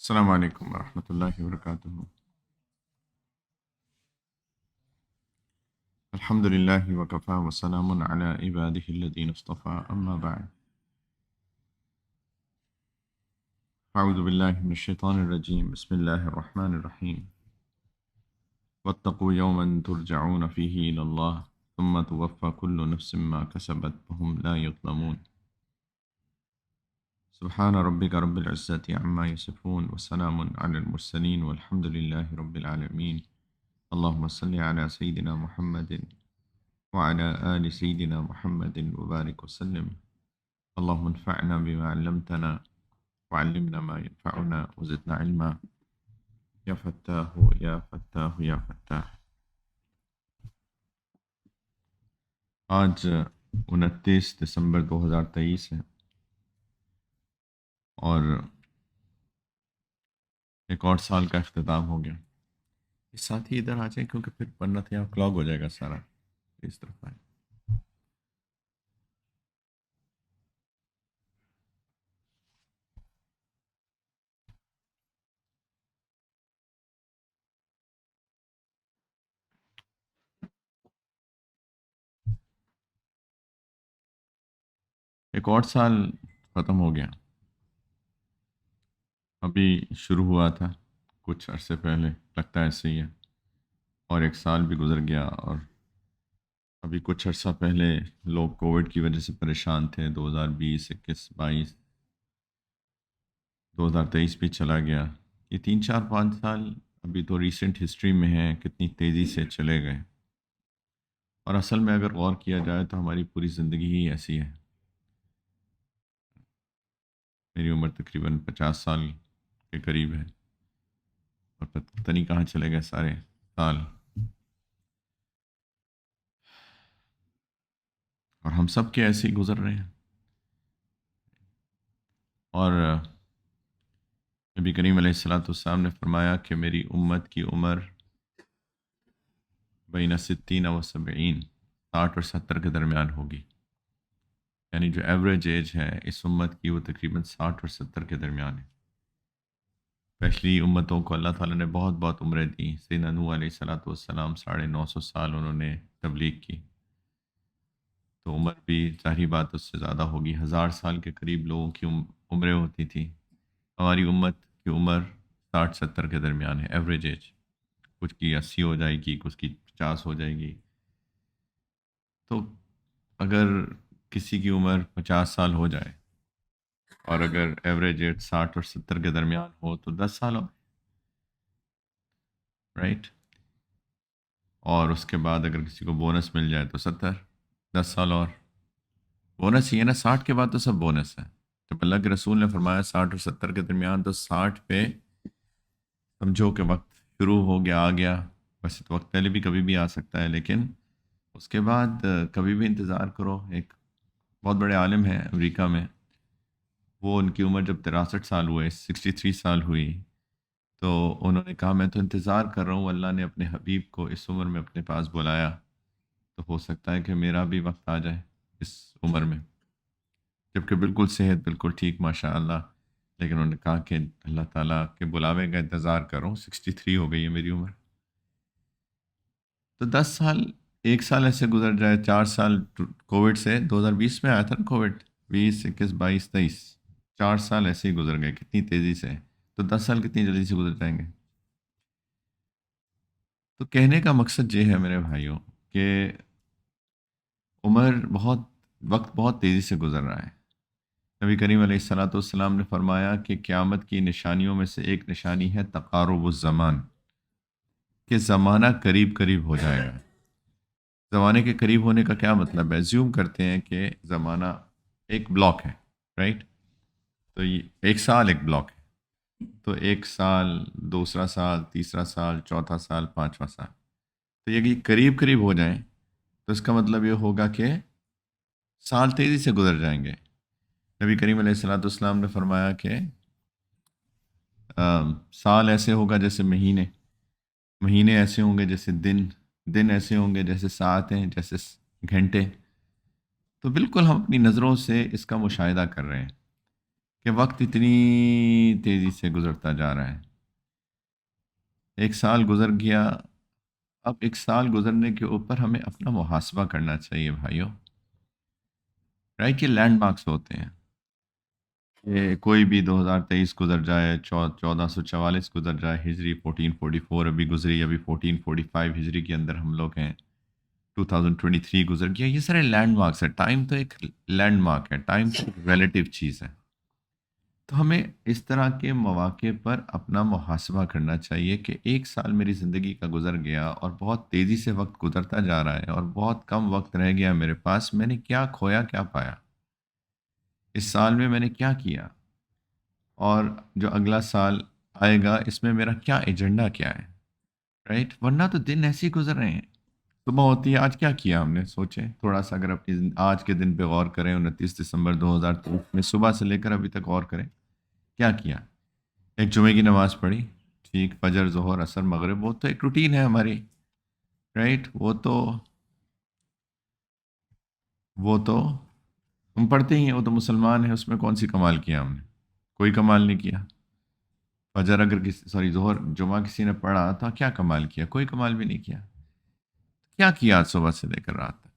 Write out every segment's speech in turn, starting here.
السلام علیکم ورحمۃ اللہ وبرکاتہ۔ الحمد للہ وکفا وسلام علی عبادہ الذین اصطفى اما بعد اعوذ باللہ من الشیطان الرجیم بسم اللہ الرحمن الرحیم واتقوا یوما ترجعون فیہ الی اللہ ثم توفى كل نفس ما كسبت وهم لا يظلمون۔ سبحان ربک رب العزة عما یصفون وسلام علی المرسلین والحمد للہ رب العالمین۔ اللہم صلی علی سیدنا محمد وعلى آل سيدنا محمد وبارك وسلم۔ اللهم انفعنا بما علمتنا وعلمنا ما ينفعنا وزدنا علما یا فتاح یا فتاح یا فتاح۔ آج 29 دسمبر 2023 ہے اور ایک اور سال کا اختتام ہو گیا۔ اس ساتھ ہی ادھر آ جائیں کیونکہ پھر پڑھنا تھا کلاگ ہو جائے گا سارا، اس طرف آئیں۔ ایک اور سال ختم ہو گیا، ابھی شروع ہوا تھا کچھ عرصے پہلے، لگتا ہے ایسے ہی ہے، اور ایک سال بھی گزر گیا۔ اور ابھی کچھ عرصہ پہلے لوگ کووڈ کی وجہ سے پریشان تھے، 2020، 21، 22، 2023 بھی چلا گیا۔ یہ 3 4 5 سال ابھی تو ریسنٹ ہسٹری میں ہیں، کتنی تیزی سے چلے گئے۔ اور اصل میں اگر غور کیا جائے تو ہماری پوری زندگی ہی ایسی ہے۔ میری عمر تقریباً 50 سال کے قریب ہے، اور پتہ نہیں کہاں چلے گئے سارے سال، اور ہم سب کے ایسے ہی گزر رہے ہیں۔ اور نبی کریم علیہ السلام نے فرمایا کہ میری امت کی عمر بین 60 و 70، 60 اور 70 کے درمیان ہوگی، یعنی جو ایوریج ایج ہے اس امت کی وہ تقریباً 60 اور 70 کے درمیان ہے۔ پچھلی امتوں کو اللہ تعالیٰ نے بہت بہت عمریں دیں۔ سیدنا نوح علیہ السلام 950 سال انہوں نے تبلیغ کی، تو عمر بھی ظاہری بات اس سے زیادہ ہوگی، 1000 سال کے قریب لوگوں کی عمریں ہوتی تھیں۔ ہماری امت کی عمر 60 70 کے درمیان ہے ایوریج ایج، کچھ کی 80 ہو جائے گی، کچھ کی 50 ہو جائے گی۔ تو اگر کسی کی عمر 50 سال ہو جائے اور اگر ایوریج ایج 60 اور 70 کے درمیان ہو تو 10 سال ہو، رائٹ؟ اور اس کے بعد اگر کسی کو بونس مل جائے تو 70، 10 سال اور بونس ہی ہے نا۔ 60 کے بعد تو سب بونس ہے۔ جب اللہ کے رسول نے فرمایا 60 اور 70 کے درمیان، تو 60 پہ سمجھو کہ وقت شروع ہو گیا، آ گیا۔ ویسے تو وقت پہلے بھی کبھی بھی آ سکتا ہے، لیکن اس کے بعد کبھی بھی انتظار کرو۔ ایک بہت بڑے عالم ہیں امریکہ میں، وہ ان کی عمر جب 63 سال ہوئے، 63 سال ہوئی، تو انہوں نے کہا میں تو انتظار کر رہا ہوں، اللہ نے اپنے حبیب کو اس عمر میں اپنے پاس بلایا، تو ہو سکتا ہے کہ میرا بھی وقت آ جائے اس عمر میں، جبکہ بالکل صحت بالکل ٹھیک ماشاء اللہ۔ لیکن انہوں نے کہا کہ اللہ تعالیٰ کے بلاوے کا انتظار کر رہا ہوں، 63 ہو گئی ہے میری عمر۔ تو 10 سال، ایک سال ایسے گزر جائے، 4 سال کووڈ سے، 2020 میں آیا تھا نا کووڈ، 20، 21، 22، 23، 4 سال ایسے ہی گزر گئے، کتنی تیزی سے۔ تو 10 سال کتنی جلدی سے گزر جائیں گے۔ تو کہنے کا مقصد یہ ہے میرے بھائیوں کہ وقت بہت تیزی سے گزر رہا ہے۔ نبی کریم علیہ السلام نے فرمایا کہ قیامت کی نشانیوں میں سے ایک نشانی ہے تقارب الزمان، کہ زمانہ قریب قریب ہو جائے گا۔ زمانے کے قریب ہونے کا کیا مطلب ہے؟ زیوم کرتے ہیں کہ زمانہ ایک بلاک ہے، رائٹ؟ تو یہ ایک سال ایک بلاک ہے، تو ایک سال، دوسرا سال، تیسرا سال، چوتھا سال، پانچواں سال، تو یہ قریب قریب ہو جائیں تو اس کا مطلب یہ ہوگا کہ سال تیزی سے گزر جائیں گے۔ نبی کریم علیہ السلام نے فرمایا کہ سال ایسے ہوگا جیسے مہینے، مہینے ایسے ہوں گے جیسے دن، دن ایسے ہوں گے جیسے ساعتیں، جیسے گھنٹے۔ تو بالکل ہم اپنی نظروں سے اس کا مشاہدہ کر رہے ہیں کہ وقت اتنی تیزی سے گزرتا جا رہا ہے. ایک سال گزر گیا. اب ایک سال گزرنے کے اوپر ہمیں اپنا محاسبہ کرنا چاہیے بھائیوں. رائٹ، یہ لینڈ مارکس ہوتے ہیں. کہ کوئی بھی 2023 گزر جائے، 1444 گزر جائے ہجری، 1444 ابھی گزری، ابھی 1445 ہجری کے اندر ہم لوگ ہیں، 2023 گزر گیا. یہ سارے لینڈ مارکس ہے. ٹائم تو ایک لینڈ مارک ہے، ٹائم تو ایک ریلیٹیو چیز ہے. تو ہمیں اس طرح کے مواقع پر اپنا محاسبہ کرنا چاہیے کہ ایک سال میری زندگی کا گزر گیا اور بہت تیزی سے وقت گزرتا جا رہا ہے اور بہت کم وقت رہ گیا میرے پاس. میں نے کیا کھویا، کیا پایا اس سال میں، میں نے کیا کیا، اور جو اگلا سال آئے گا اس میں میرا کیا ایجنڈا کیا ہے. رائٹ، ورنہ تو دن ایسے ہی گزر رہے ہیں. صبح ہوتی ہے، آج کیا کیا ہم نے، سوچیں تھوڑا سا. اگر اپنی آج کے دن پہ غور کریں، 29 دسمبر 2023 میں صبح سے لے کر ابھی تک غور کریں کیا کیا. ایک جمعے کی نماز پڑھی، ٹھیک، فجر، ظہر، عصر، مغرب، وہ تو ایک روٹین ہے ہماری. رائٹ، وہ تو ہم پڑھتے ہی ہیں، وہ تو مسلمان ہیں، اس میں کون سی کمال کیا ہم نے؟ کوئی کمال نہیں کیا. فجر اگر کسی، سوری، ظہر، جمعہ کسی نے پڑھا تو کیا کمال کیا؟ کوئی کمال بھی نہیں کیا. کیا کیا آج صبح سے لے کر رات تک؟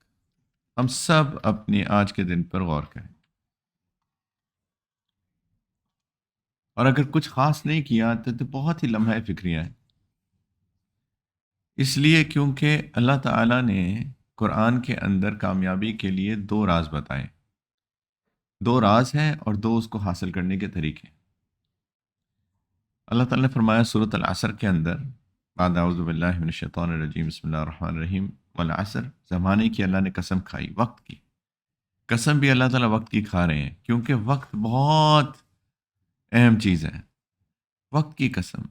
ہم سب اپنی آج کے دن پر غور کریں. اور اگر کچھ خاص نہیں کیا تو بہت ہی لمحہ فکریہ ہے. اس لیے کیونکہ اللہ تعالیٰ نے قرآن کے اندر کامیابی کے لیے دو راز بتائے. دو راز ہیں اور دو اس کو حاصل کرنے کے طریقے. اللہ تعالیٰ نے فرمایا سورۃ العصر کے اندر، بعد اعوذ باللہ من الشیطان الرجیم، بسم اللہ الرحمن الرحیم، والعصر، زمانے کی اللہ نے قسم کھائی، وقت کی قسم بھی اللہ تعالیٰ وقت کی کھا رہے ہیں کیونکہ وقت بہت اہم چیز ہے. وقت کی قسم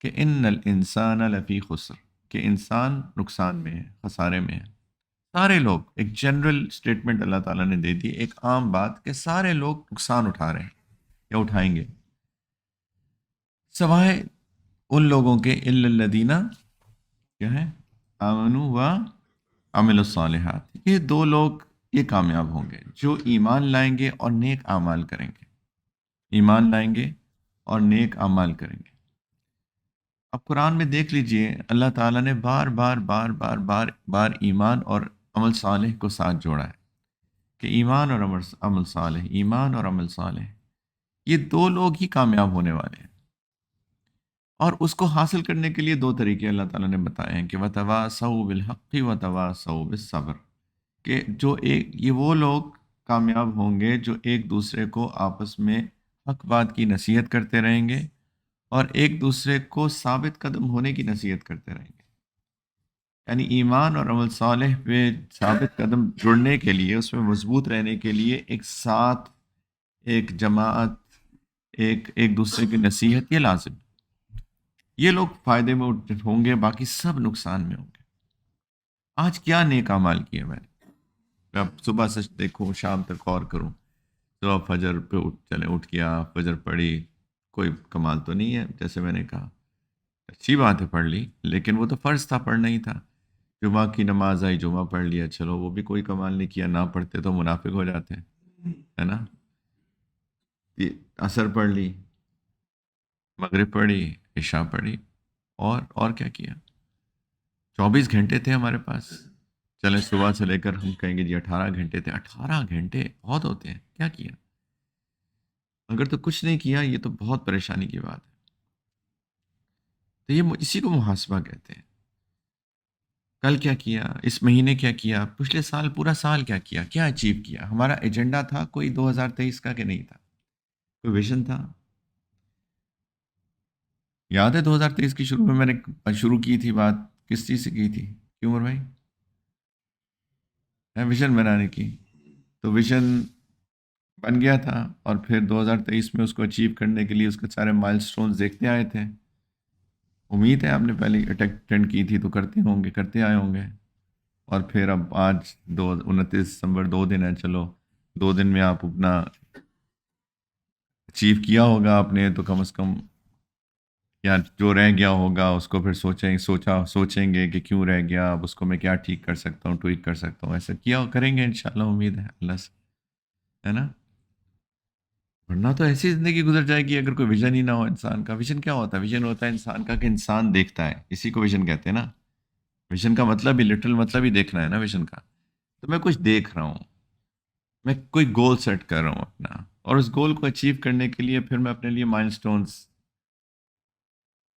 کہ ان الانسان لفی خسر، کہ انسان نقصان میں ہے، خسارے میں ہے. سارے لوگ، ایک جنرل سٹیٹمنٹ اللہ تعالیٰ نے دے دی، ایک عام بات کہ سارے لوگ نقصان اٹھا رہے ہیں یا اٹھائیں گے، سوائے ان لوگوں کے الا الذین، کیا ہے، آمنوا و عملوا الصالحات. یہ دو لوگ یہ کامیاب ہوں گے جو ایمان لائیں گے اور نیک اعمال کریں گے. ایمان لائیں گے اور نیک اعمال کریں گے. اب قرآن میں دیکھ لیجئے اللہ تعالیٰ نے بار بار بار بار بار بار ایمان اور عمل صالح کو ساتھ جوڑا ہے کہ ایمان اور عمل صالح، ایمان اور عمل صالح، یہ دو لوگ ہی کامیاب ہونے والے ہیں. اور اس کو حاصل کرنے کے لیے دو طریقے اللہ تعالیٰ نے بتائے ہیں کہ وَتَوَاصَوْا بِالْحَقِّ وَتَوَاصَوْا بِالصَّبْرِ، کہ جو یہ وہ لوگ کامیاب ہوں گے جو ایک دوسرے کو آپس میں حق بات کی نصیحت کرتے رہیں گے اور ایک دوسرے کو ثابت قدم ہونے کی نصیحت کرتے رہیں گے. یعنی ایمان اور عمل صالح پہ ثابت قدم جڑنے کے لیے، اس میں مضبوط رہنے کے لیے ایک ساتھ، ایک جماعت، ایک دوسرے کی نصیحت، یہ لازم. یہ لوگ فائدے میں ہوں گے، باقی سب نقصان میں ہوں گے. آج کیا نیک اعمال کیے میں نے؟ اب صبح سے دیکھوں، شام تک غور کروں. صبح فجر پہ اٹھ گیا، فجر پڑھی، کوئی کمال تو نہیں ہے جیسے میں نے کہا. اچھی بات ہے پڑھ لی، لیکن وہ تو فرض تھا، پڑھنا ہی تھا. جمعہ کی نماز آئی، جمعہ پڑھ لیا، چلو وہ بھی کوئی کمال نہیں کیا. نہ پڑھتے تو منافق ہو جاتے ہیں، ہے نا. یہ عصر پڑھ لی، مغرب پڑھی، عشاء پڑھی، اور کیا کیا. 24 گھنٹے تھے ہمارے پاس. چلیں صبح سے لے کر ہم کہیں گے جی 18 گھنٹے تھے. 18 گھنٹے بہت ہوتے ہیں، کیا کیا؟ اگر تو کچھ نہیں کیا یہ تو بہت پریشانی کی بات ہے. تو یہ اسی کو محاسبہ کہتے ہیں. کل کیا کیا، اس مہینے کیا کیا، پچھلے سال پورا سال کیا کیا، کیا اچیو کیا. ہمارا ایجنڈا تھا کوئی 2023 کا کہ نہیں تھا؟ کوئی ویژن تھا؟ یاد ہے 2023 کی شروع میں میں نے شروع کی تھی بات، کس چیز سے کی تھی؟ کیوں عمر بھائی؟ ویژن بنانے کی. تو ویژن بن گیا تھا اور پھر 2023 میں اس کو اچیو کرنے کے لیے اس کے سارے مائل سٹونز دیکھتے آئے تھے. امید ہے آپ نے پہلے اٹینڈ کی تھی تو کرتے ہوں گے، کرتے آئے ہوں گے. اور پھر اب آج 29 دسمبر، 2 دن ہے، چلو 2 دن میں آپ اپنا اچیو کیا ہوگا آپ نے تو کم از کم. یا جو رہ گیا ہوگا اس کو پھر سوچیں گے کہ کیوں رہ گیا، اب اس کو میں کیا ٹھیک کر سکتا ہوں، ٹویک کر سکتا ہوں. ایسا کیا کریں گے انشاءاللہ، امید ہے اللہ سے، ہے نا. ورنہ تو ایسی زندگی گزر جائے گی اگر کوئی ویژن ہی نہ ہو انسان کا. ویژن کیا ہوتا ہے؟ ویژن ہوتا ہے انسان کا کہ انسان دیکھتا ہے، اسی کو ویژن کہتے ہیں نا. ویژن کا مطلب ہی لٹرل مطلب ہی دیکھنا ہے نا ویژن کا. تو میں کچھ دیکھ رہا ہوں، میں کوئی گول سیٹ کر رہا ہوں اپنا، اور اس گول کو اچیو کرنے کے لیے پھر میں اپنے لیے مائل سٹونز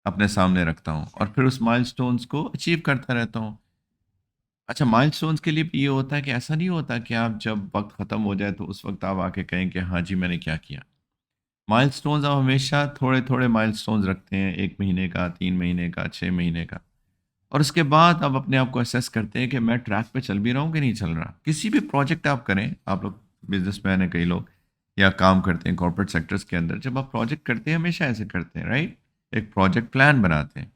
اپنے سامنے رکھتا ہوں، اور پھر اس مائل سٹونز کو اچیو کرتا رہتا ہوں. اچھا، مائل سٹونز کے لیے بھی یہ ہوتا ہے کہ ایسا نہیں ہوتا کہ آپ جب وقت ختم ہو جائے تو اس وقت آپ آ کے کہیں کہ ہاں جی میں نے کیا کیا. مائل سٹونز آپ ہمیشہ تھوڑے تھوڑے مائل سٹونز رکھتے ہیں، 1 مہینے کا، 3 مہینے کا، 6 مہینے کا. اور اس کے بعد آپ اپنے آپ کو اسیس کرتے ہیں کہ میں ٹریک پہ چل بھی رہا ہوں کہ نہیں چل رہا. کسی بھی پروجیکٹ آپ کریں، آپ لوگ بزنس مین ہیں کئی لوگ، یا کام کرتے ہیں کارپوریٹ سیکٹرز کے اندر، جب آپ پروجیکٹ کرتے ہیں ہمیشہ ایسے کرتے ہیں رائٹ. ایک پروجیکٹ پلان بناتے ہیں،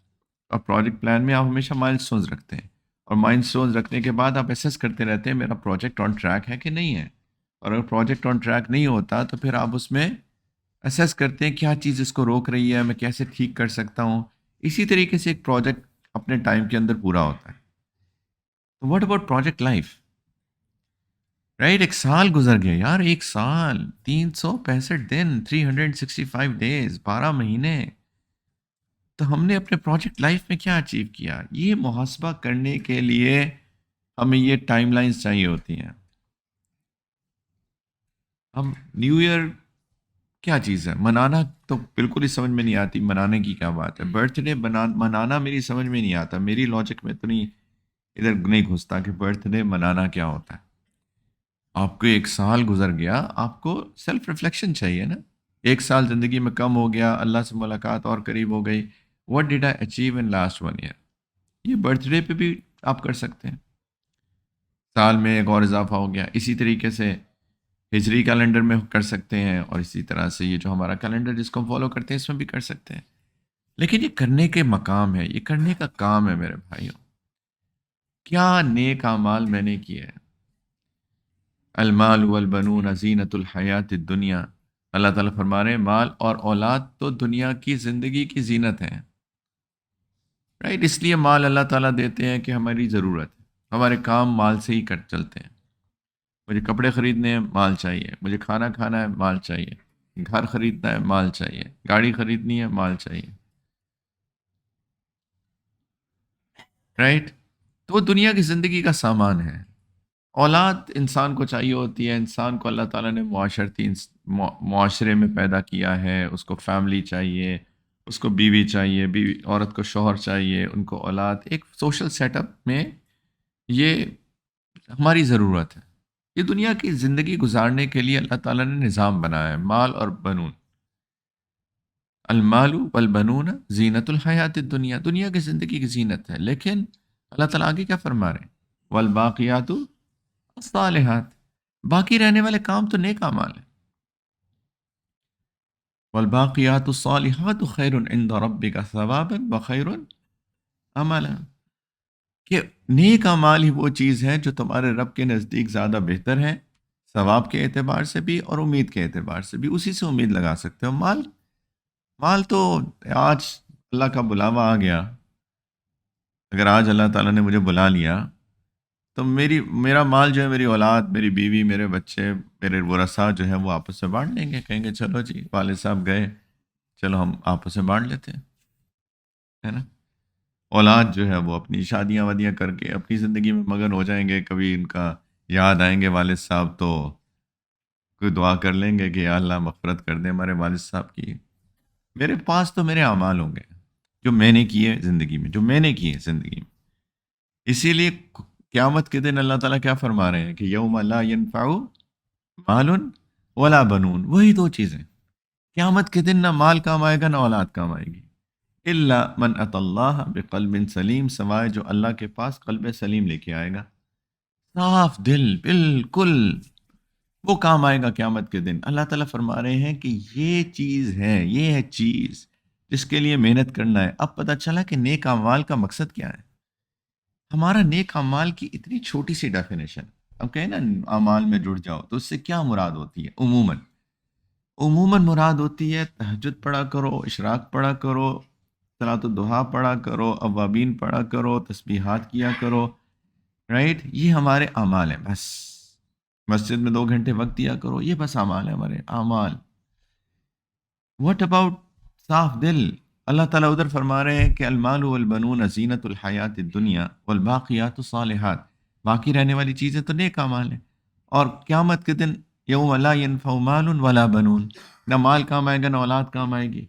اور پروجیکٹ پلان میں آپ ہمیشہ مائل سٹونز رکھتے ہیں، اور مائل سٹونز رکھنے کے بعد آپ اسیس کرتے رہتے ہیں میرا پروجیکٹ آن ٹریک ہے کہ نہیں ہے. اور اگر پروجیکٹ آن ٹریک نہیں ہوتا تو پھر آپ اس میں اسیس کرتے ہیں کیا چیز اس کو روک رہی ہے، میں کیسے ٹھیک کر سکتا ہوں. اسی طریقے سے ایک پروجیکٹ اپنے ٹائم کے اندر پورا ہوتا ہے. What about project life? Right, 1 سال گزر گیا یار، 1 سال، 365 دن، 365 ڈیز، 12 مہینے. تو ہم نے اپنے پروجیکٹ لائف میں کیا اچیو کیا؟ یہ محاسبہ کرنے کے لیے ہمیں یہ ٹائم لائنز چاہیے ہوتی ہیں. ہم نیو ایئر کیا چیز ہے؟ منانا تو بالکل ہی سمجھ میں نہیں آتی، منانے کی کیا بات ہے. برتھ ڈے منانا میری سمجھ میں نہیں آتا، میری لاجک میں تو نہیں ادھر نہیں گھستا کہ برتھ ڈے منانا کیا ہوتا ہے. آپ کو 1 سال گزر گیا، آپ کو سیلف ریفلیکشن چاہیے نا. 1 سال زندگی میں کم ہو گیا، اللہ سے ملاقات اور قریب ہو گئی. What did I achieve in last 1 year? یہ برتھ ڈے پہ بھی آپ کر سکتے ہیں. سال میں ایک اور اضافہ ہو گیا. اسی طریقے سے ہجری کیلنڈر میں کر سکتے ہیں، اور اسی طرح سے یہ جو ہمارا کیلنڈر جس کو ہم فالو کرتے ہیں اس میں بھی کر سکتے ہیں. لیکن یہ کرنے کے مقام ہے، یہ کرنے کا کام ہے میرے بھائیوں. کیا نیک اعمال میں نے کیے ہیں؟ المال والبنون زینت الحیات الدنیا. اللہ تعالیٰ فرما رہے ہیں مال اور اولاد تو دنیا کی زندگی کی زینت ہیں. رائٹ، اس لیے مال اللہ تعالیٰ دیتے ہیں کہ ہماری ضرورت ہے، ہمارے کام مال سے ہی کر چلتے ہیں. مجھے کپڑے خریدنے ہیں، مال چاہیے. مجھے کھانا کھانا ہے، مال چاہیے. گھر خریدنا ہے، مال چاہیے. گاڑی خریدنی ہے، مال چاہیے. رائٹ. تو وہ دنیا کی زندگی کا سامان ہے. اولاد انسان کو چاہیے ہوتی ہے. انسان کو اللہ تعالیٰ نے معاشرے میں پیدا کیا ہے، اس کو فیملی چاہیے، اس کو بیوی چاہیے، بیوی عورت کو شوہر چاہیے، ان کو اولاد. ایک سوشل سیٹ اپ میں یہ ہماری ضرورت ہے. یہ دنیا کی زندگی گزارنے کے لیے اللہ تعالیٰ نے نظام بنایا ہے. مال اور بنون، المال والبنون زینت الحیات الدنیا، دنیا کی زندگی کی زینت ہے. لیکن اللہ تعالیٰ آگے کیا فرما رہے ہیں؟ والباقیات الصالحات، باقی رہنے والے کام تو نیک اعمال ہیں. والباقیات الصالحات خیر عند ربک ثوابا وخیر عملا، کہ نیک اعمال ہی وہ چیز ہے جو تمہارے رب کے نزدیک زیادہ بہتر ہے، ثواب کے اعتبار سے بھی اور امید کے اعتبار سے بھی. اسی سے امید لگا سکتے ہو. مال تو آج اللہ کا بلاوا آ گیا. اگر آج اللہ تعالیٰ نے مجھے بلا لیا تو میرا مال جو ہے، میری اولاد، میری بیوی، میرے بچے، میرے ورثاء جو ہے وہ آپس میں بانٹ لیں گے. کہیں گے چلو جی والد صاحب گئے، چلو ہم آپس میں بانٹ لیتے ہیں، ہے نا. اولاد جو ہے وہ اپنی شادیاں وادیاں کر کے اپنی زندگی میں مگن ہو جائیں گے. کبھی ان کا یاد آئیں گے والد صاحب تو کوئی دعا کر لیں گے کہ یا اللہ مغفرت کر دیں ہمارے والد صاحب کی. میرے پاس تو میرے اعمال ہوں گے جو میں نے کیے زندگی میں، جو میں نے کیے زندگی میں. اسی لیے قیامت کے دن اللہ تعالیٰ کیا فرما رہے ہیں کہ یوم لا ینفع مال ولا بنون. وہی 2 چیزیں. قیامت کے دن نہ مال کام آئے گا، نہ اولاد کام آئے گی. الا من اتى اللہ بقلب سلیم، سوائے جو اللہ کے پاس قلب سلیم لے کے آئے گا، صاف دل، بالکل وہ کام آئے گا قیامت کے دن. اللہ تعالیٰ فرما رہے ہیں کہ یہ چیز ہے، یہ ہے چیز جس کے لیے محنت کرنا ہے. اب پتہ چلا کہ نیک اعمال کا مقصد کیا ہے. ہمارا نیک اعمال کی اتنی چھوٹی سی ڈیفینیشن. اب کہیں نا اعمال میں جڑ جاؤ تو اس سے کیا مراد ہوتی ہے؟ عموماً مراد ہوتی ہے تہجد پڑھا کرو، اشراق پڑھا کرو، صلاۃ الضحیٰ پڑھا کرو، اوابین پڑھا کرو، تسبیحات کیا کرو. رائٹ، یہ ہمارے اعمال ہیں بس. مسجد میں 2 گھنٹے وقت دیا کرو، یہ بس اعمال ہے ہمارے اعمال. واٹ اباؤٹ صاف دل؟ اللہ تعالیٰ ادھر فرما رہے ہیں کہ المال والبنون زینت الحیات الدنیا والباقیات الصالحات، باقی رہنے والی چیزیں تو نیک اعمال ہیں، اور قیامت کے دن یوم لا ينفع مال ولا بنون، نہ مال کام آئے گا نہ اولاد کام آئے گی،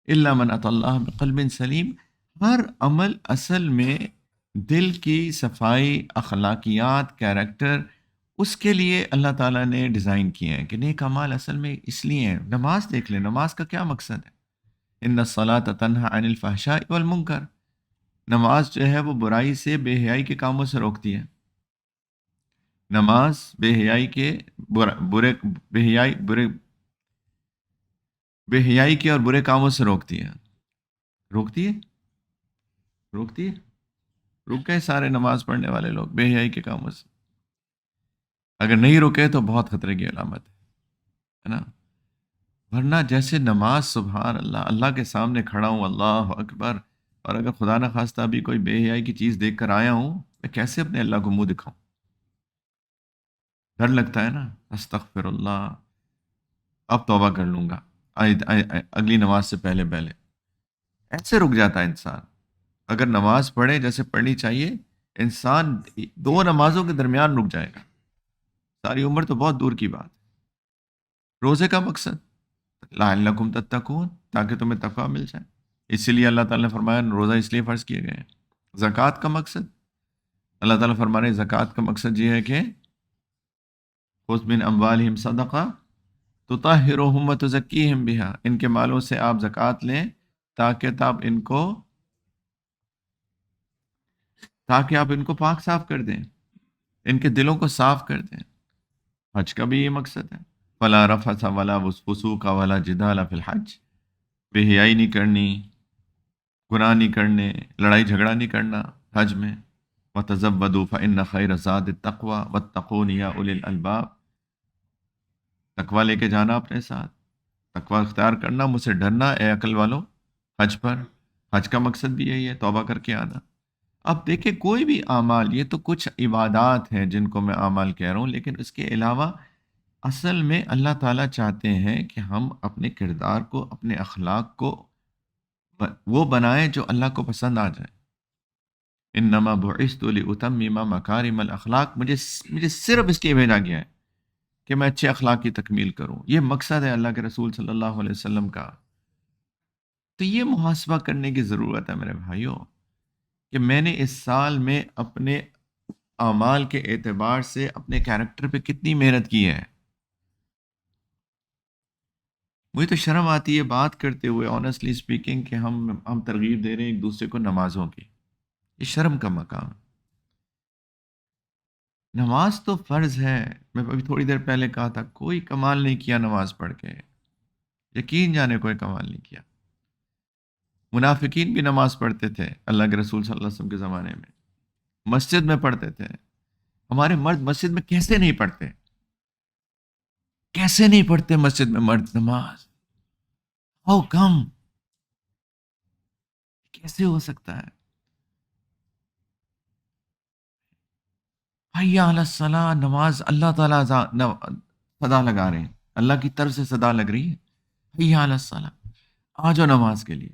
الا من اتى اللہ بقلب سلیم۔ ہر عمل اصل میں دل کی صفائی، اخلاقیات، کیریکٹر، اس کے لیے اللہ تعالیٰ نے ڈیزائن کیے ہیں کہ نیک اعمال اصل میں اس لیے ہیں۔ نماز دیکھ لیں، نماز کا کیا مقصد ہے؟ ان الصلاۃ تنہا عن الفحشاء والمنکر، نماز جو ہے وہ برائی سے، بے حیائی کے کاموں سے روکتی ہے۔ نماز بے حیائی کے برے بے حیائی برے بے حیائی کے اور برے کاموں سے روکتی ہے، روکتی ہے، روکتی ہے۔ رک گئے سارے نماز پڑھنے والے لوگ بے حیائی کے کاموں سے؟ اگر نہیں رکے تو بہت خطرے کی علامت ہے نا؟ ورنہ جیسے نماز، سبحان اللہ، اللہ کے سامنے کھڑا ہوں، اللہ اکبر، اور اگر خدا نہ خواستہ ابھی کوئی بے حیائی کی چیز دیکھ کر آیا ہوں، میں کیسے اپنے اللہ کو منہ دکھاؤں؟ ڈر لگتا ہے نا، استغفر اللہ، اب توبہ کر لوں گا اگلی نماز سے پہلے پہلے۔ ایسے رک جاتا ہے انسان، اگر نماز پڑھے جیسے پڑھنی چاہیے، انسان دو نمازوں کے درمیان رک جائے گا، ساری عمر تو بہت دور کی بات ہے۔ روزے کا مقصد لعلکم تتقون، تاکہ تمہیں تقویٰ مل جائے، اسی لیے اللہ تعالیٰ نے فرمایا روزہ اس لیے فرض کیے گئے ہیں۔ زکوٰۃ کا مقصد، اللہ تعالیٰ فرما رہے ہیں زکوٰۃ کا مقصد یہ ہے کہ خذ من اموالہم صدقہ تطہرہم وتزکیہم بہا، ان کے مالوں سے آپ زکوٰۃ لیں تاکہ آپ ان کو پاک صاف کر دیں، ان کے دلوں کو صاف کر دیں۔ حج کا بھی یہ مقصد ہے، ولا رفث ولا فسوق ولا جدال فی الحج، بے حیائی نہیں کرنی، گناہ نہیں کرنے، لڑائی جھگڑا نہیں کرنا حج میں۔ وَتَزَوَّدُوا فَإِنَّ خَيْرَ زَادِ التَّقْوَىٰ وَاتَّقُونِ يَا أُولِي الْأَلْبَابِ، تقویٰ لے کے جانا اپنے ساتھ، تقویٰ اختیار کرنا، مجھ سے ڈرنا اے عقل والو۔ حج پر، حج کا مقصد بھی یہی ہے، توبہ کر کے آنا۔ اب دیکھیں کوئی بھی اعمال، یہ تو کچھ عبادات ہیں جن کو میں اعمال کہہ رہا ہوں، لیکن اس کے علاوہ اصل میں اللہ تعالیٰ چاہتے ہیں کہ ہم اپنے کردار کو، اپنے اخلاق کو وہ بنائیں جو اللہ کو پسند آ جائے۔ انما بعثت لاتمم مکارم الاخلاق، مجھے صرف اس لیے بھیجا گیا ہے کہ میں اچھے اخلاق کی تکمیل کروں، یہ مقصد ہے اللہ کے رسول صلی اللہ علیہ وسلم کا۔ تو یہ محاسبہ کرنے کی ضرورت ہے میرے بھائیوں، کہ میں نے اس سال میں اپنے اعمال کے اعتبار سے اپنے کیریکٹر پہ کتنی محنت کی ہے۔ مجھے تو شرم آتی ہے بات کرتے ہوئے، آنیسٹلی اسپیکنگ، کہ ہم ترغیب دے رہے ہیں ایک دوسرے کو نمازوں کی، یہ شرم کا مقام ہے۔ نماز تو فرض ہے، میں ابھی تھوڑی دیر پہلے کہا تھا کوئی کمال نہیں کیا نماز پڑھ کے، یقین جانے کوئی کمال نہیں کیا۔ منافقین بھی نماز پڑھتے تھے اللہ کے رسول صلی اللہ علیہ وسلم کے زمانے میں، مسجد میں پڑھتے تھے۔ ہمارے مرد مسجد میں کیسے نہیں پڑھتے؟ کیسے نہیں پڑھتے مسجد میں مرد نماز؟ How come? کیسے ہو سکتا ہے؟ حی علی الصلاۃ، نماز اللہ تعالیٰ صدا لگا رہے ہیں، اللہ کی طرف سے صدا لگ رہی ہے، حی علی الصلاۃ، آ جاؤ نماز کے لیے،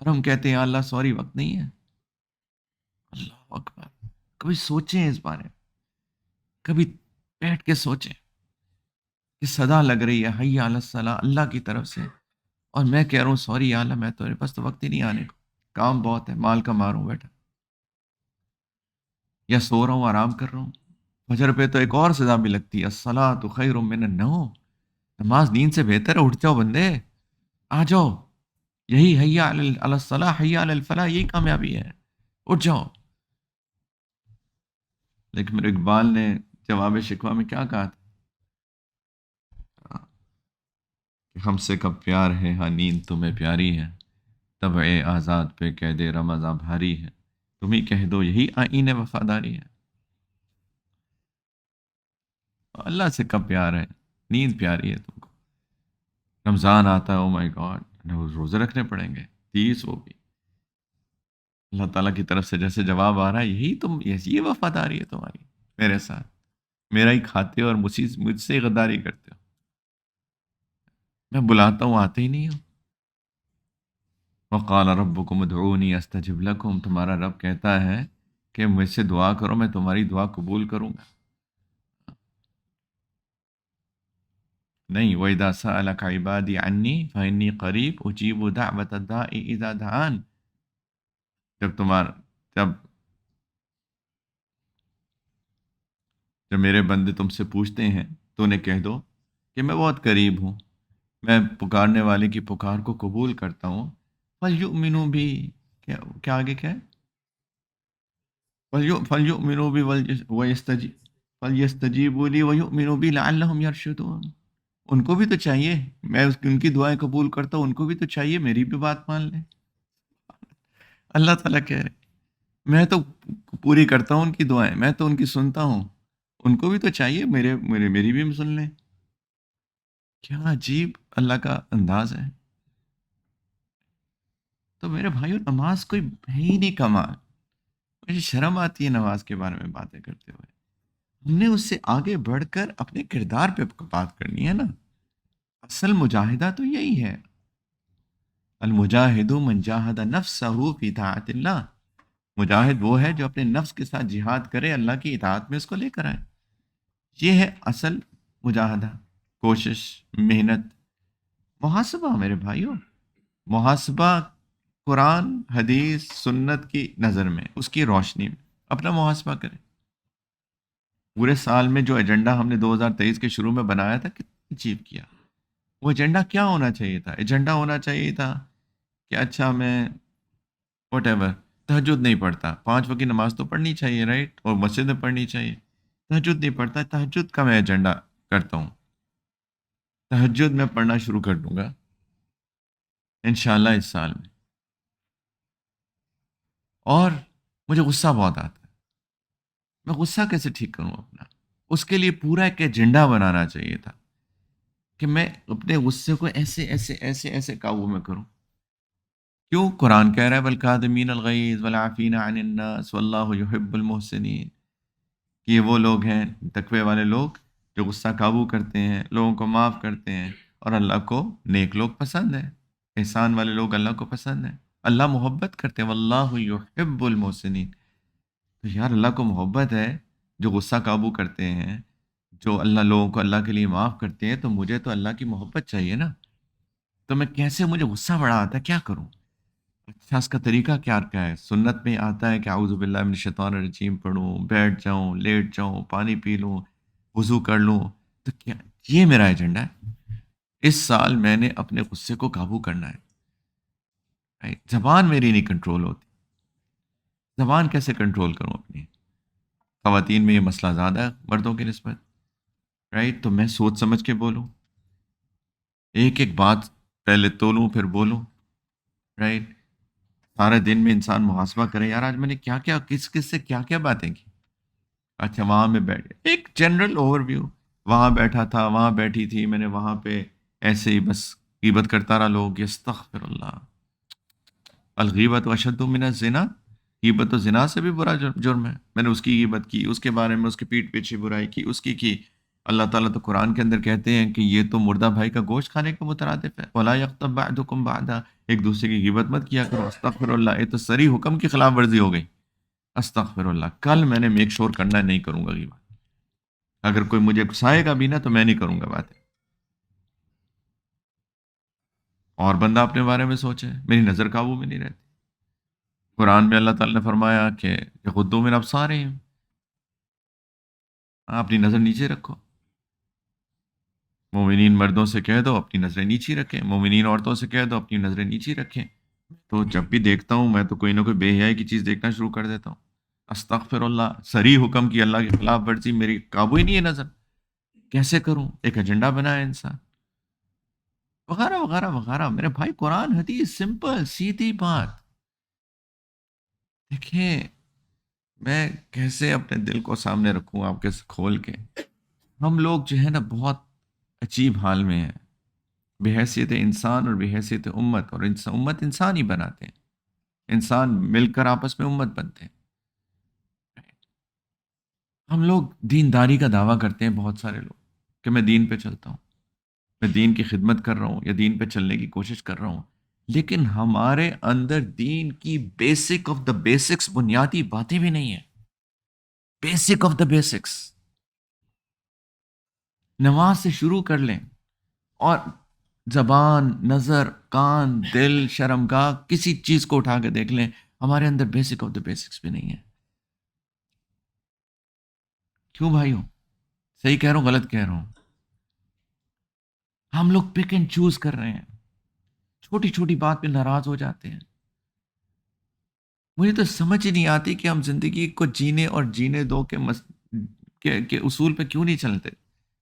اور ہم کہتے ہیں یا اللہ سوری وقت نہیں ہے۔ اللہ اکبر، کبھی سوچیں اس بارے میں، کبھی بیٹھ کے سوچیں کہ صدا لگ رہی ہے حی علی الصلاۃ اللہ کی طرف سے، اور میں کہہ رہا ہوں سوری یا اللہ، میں تو میرے پاس تو وقت ہی نہیں آنے کو، کام بہت ہے، مال کا ماروں بیٹھا، یا سو رہا ہوں، آرام کر رہا ہوں۔ فجر پہ تو ایک اور سزا بھی لگتی ہے، الصلاۃ خیر من النوم، نماز نیند سے بہتر ہے، اٹھ جاؤ بندے، آ جاؤ، یہی حی علی الصلاح حی علی الفلاح، یہی کامیابی ہے، اٹھ جاؤ۔ لیکن میرے اقبال نے جواب شکوہ میں کیا کہا تھا کہ ہم سے کب پیار ہے ہاں نیند تمہیں پیاری ہے، طبع آزاد پہ قید رمضاں بھاری ہے، تم ہی کہہ دو یہی آئین وفاداری ہے۔ اللہ سے کب پیار ہے، نیند پیاری ہے تم کو، رمضان آتا ہے، او مائی گاڈ روزے رکھنے پڑیں گے 30، وہ بھی اللہ تعالیٰ کی طرف سے جیسے جواب آ رہا ہے، یہ وفاداری ہے تمہاری میرے ساتھ، میرا ہی کھاتے ہو اور مجھ سے غداری کرتے ہو، میں بلاتا ہوں آتے ہی نہیں ہو، وقال ربکم ادعونی استجب لکم، تمہارا رب کہتا ہے کہ مجھ سے دعا کرو، میں تمہاری دعا قبول کروں گا. نہیں، وَإِذَا سَأَلَكَ عِبَادِي عَنِّي فَإِنِّي قَرِيبٌ أُجِيبُ دَعْوَةَ الدَّاعِ إِذَا دَعَانِ. جب تمہارا جب جب میرے بندے تم سے پوچھتے ہیں تو انہیں کہہ دو کہ میں بہت قریب ہوں، میں پکارنے والے کی پکار کو قبول کرتا ہوں. فَلْيُؤْمِنُوا بِي، کیا کیا آگے کیا ہے؟ فَلْيُؤْمِنُوا بِي فَلْيَسْتَجِيبُوا لِي وَيُؤْمِنُوا بِي لَعَلَّهُمْ يَرْشُدُونَ. ان کو بھی تو چاہیے، میں ان کی دعائیں قبول کرتا ہوں، ان کو بھی تو چاہیے میری بھی بات مان لیں. اللہ تعالیٰ کہہ رہے میں تو پوری کرتا ہوں ان کی دعائیں، میں تو ان کی سنتا ہوں، ان کو بھی تو چاہیے میری بھی سن لیں. کیا عجیب اللہ کا انداز ہے. تو میرے بھائیو، نماز کوئی ہے ہی نہیں کمال. مجھے شرم آتی ہے نماز کے بارے میں باتیں کرتے ہوئے. ہم نے اس سے آگے بڑھ کر اپنے کردار پہ بات کرنی ہے نا. اصل مجاہدہ تو یہی ہے. المجاہد من جاہد نفسہ فی طاعت اللہ. مجاہد وہ ہے جو اپنے نفس کے ساتھ جہاد کرے، اللہ کی اطاعت میں اس کو لے کر آئے. یہ ہے اصل مجاہدہ، کوشش، محنت. محاسبہ میرے بھائیوں، محاسبہ قرآن، حدیث، سنت کی نظر میں، اس کی روشنی میں اپنا محاسبہ کریں. پورے سال میں جو ایجنڈا ہم نے 2023 کے شروع میں بنایا تھا، کتنا اچیو کیا. وہ ایجنڈا کیا ہونا چاہیے تھا؟ ایجنڈا ہونا چاہیے تھا کہ اچھا میں وٹ ایور تہجد نہیں پڑھتا، 5 وقت کی نماز تو پڑھنی چاہیے، رائٹ، اور مسجد میں پڑھنی چاہیے. تہجد نہیں پڑھتا، تہجد کا میں ایجنڈا کرتا ہوں، تہجد میں پڑھنا شروع کر دوں گا انشاءاللہ اس سال میں. اور مجھے غصہ بہت آتا ہے، میں غصہ کیسے ٹھیک کروں اپنا؟ اس کے لیے پورا ایک ایجنڈا بنانا چاہیے تھا کہ میں اپنے غصے کو ایسے ایسے ایسے ایسے قابو میں کروں. کیوں؟ قرآن کہہ رہا ہے والکاظمین الغیظ والعافین عن الناس واللہ یحب المحسنین. کہ یہ وہ لوگ ہیں، تقوی والے لوگ، جو غصہ قابو کرتے ہیں، لوگوں کو معاف کرتے ہیں، اور اللہ کو نیک لوگ پسند ہیں. احسان والے لوگ اللہ کو پسند ہیں، اللہ محبت کرتے ہیں. واللہ یحب المحسنین. تو یار اللہ کو محبت ہے جو غصہ قابو کرتے ہیں، جو اللہ لوگوں کو اللہ کے لیے معاف کرتے ہیں. تو مجھے تو اللہ کی محبت چاہیے نا. تو میں کیسے، مجھے غصہ بڑا آتا ہے، کیا کروں؟ اچھا، اس کا طریقہ کیا کیا ہے؟ سنت میں آتا ہے کہ اعوذ باللہ من الشیطان الرجیم پڑھوں، بیٹھ جاؤں، لیٹ جاؤں، پانی پی لوں، وضو کر لوں. تو کیا یہ میرا ایجنڈا ہے؟ اس سال میں نے اپنے غصے کو قابو کرنا ہے. زبان میری نہیں کنٹرول ہوتی. زبان کیسے کنٹرول کروں اپنی؟ خواتین میں یہ مسئلہ زیادہ ہے مردوں کی نسبت، رائٹ. تو میں سوچ سمجھ کے بولوں، ایک ایک بات پہلے تولوں پھر بولوں، رائٹ. سارے دن میں انسان محاسبہ کرے، یار آج میں نے کیا کیا، کس کس سے کیا کیا باتیں کی. اچھا وہاں میں بیٹھ گیا، ایک جنرل اوور ویو، وہاں بیٹھا تھا، وہاں بیٹھی تھی، میں نے وہاں پہ ایسے ہی بس غیبت کرتا رہا. لوگ استغفر اللہ، الغیبت اشد من الزنا. غیبت و زنا سے بھی برا جرم ہے. میں نے اس کی غیبت کی، اس کے بارے میں اس کے پیٹھ پیچھے برائی کی، اس کی. اللہ تعالیٰ تو قرآن کے اندر کہتے ہیں کہ یہ تو مردہ بھائی کا گوشت کھانے کے مترادف ہے. ولا یغتب بعضکم بعضا، ایک دوسرے کی غیبت مت کیا کرو. استغفر اللہ، یہ تو صریح حکم کی خلاف ورزی ہو گئی. استغفر اللہ. کل میں نے میک شور کرنا ہے، نہیں کروں گا غیبت. اگر کوئی مجھے گھسائے گا بھی نا تو میں نہیں کروں گا باتیں. اور بندہ اپنے بارے میں سوچے، میری نظر قابو میں نہیں رہتی. قرآن میں اللہ تعالیٰ نے فرمایا کہ یغضوا من ابصارہم، اپنی نظر نیچے رکھو. مومنین مردوں سے کہہ دو اپنی نظریں نیچی رکھیں، مومنین عورتوں سے کہہ دو اپنی نظریں نیچی رکھیں. تو جب بھی دیکھتا ہوں میں تو کوئی نہ کوئی بے حیائی کی چیز دیکھنا شروع کر دیتا ہوں. استغفر اللہ، صریح حکم کی اللہ کے خلاف ورزی، میری قابو ہی نہیں ہے نظر. کیسے کروں؟ ایک ایجنڈا بنایا انسان، وغیرہ وغیرہ وغیرہ. میرے بھائی قرآن حدیث سمپل سیدھی بات. دیکھیں میں کیسے اپنے دل کو سامنے رکھوں آپ کے کھول کے. ہم لوگ جو ہے نا بہت عجیب حال میں ہیں، بحیثیت انسان اور بحیثیت امت. اور امت انسان ہی بناتے ہیں، انسان مل کر آپس میں امت بنتے ہیں. ہم لوگ دینداری کا دعویٰ کرتے ہیں، بہت سارے لوگ، کہ میں دین پہ چلتا ہوں، میں دین کی خدمت کر رہا ہوں یا دین پہ چلنے کی کوشش کر رہا ہوں. لیکن ہمارے اندر دین کی بیسک آف دا بیسکس، بنیادی باتیں بھی نہیں ہیں. Basic of the basics. نماز سے شروع کر لیں اور زبان، نظر، کان، دل، شرمگاہ، کسی چیز کو اٹھا کے دیکھ لیں، ہمارے اندر بیسک آف دا بیسکس بھی نہیں ہے. کیوں بھائیوں؟ صحیح کہہ رہا ہوں غلط کہہ رہا ہوں؟ ہم لوگ پک اینڈ چوز کر رہے ہیں، چھوٹی چھوٹی بات پہ ناراض ہو جاتے ہیں. مجھے تو سمجھ ہی نہیں آتی کہ ہم زندگی کو جینے اور جینے دو کے اصول پہ کیوں نہیں چلتے.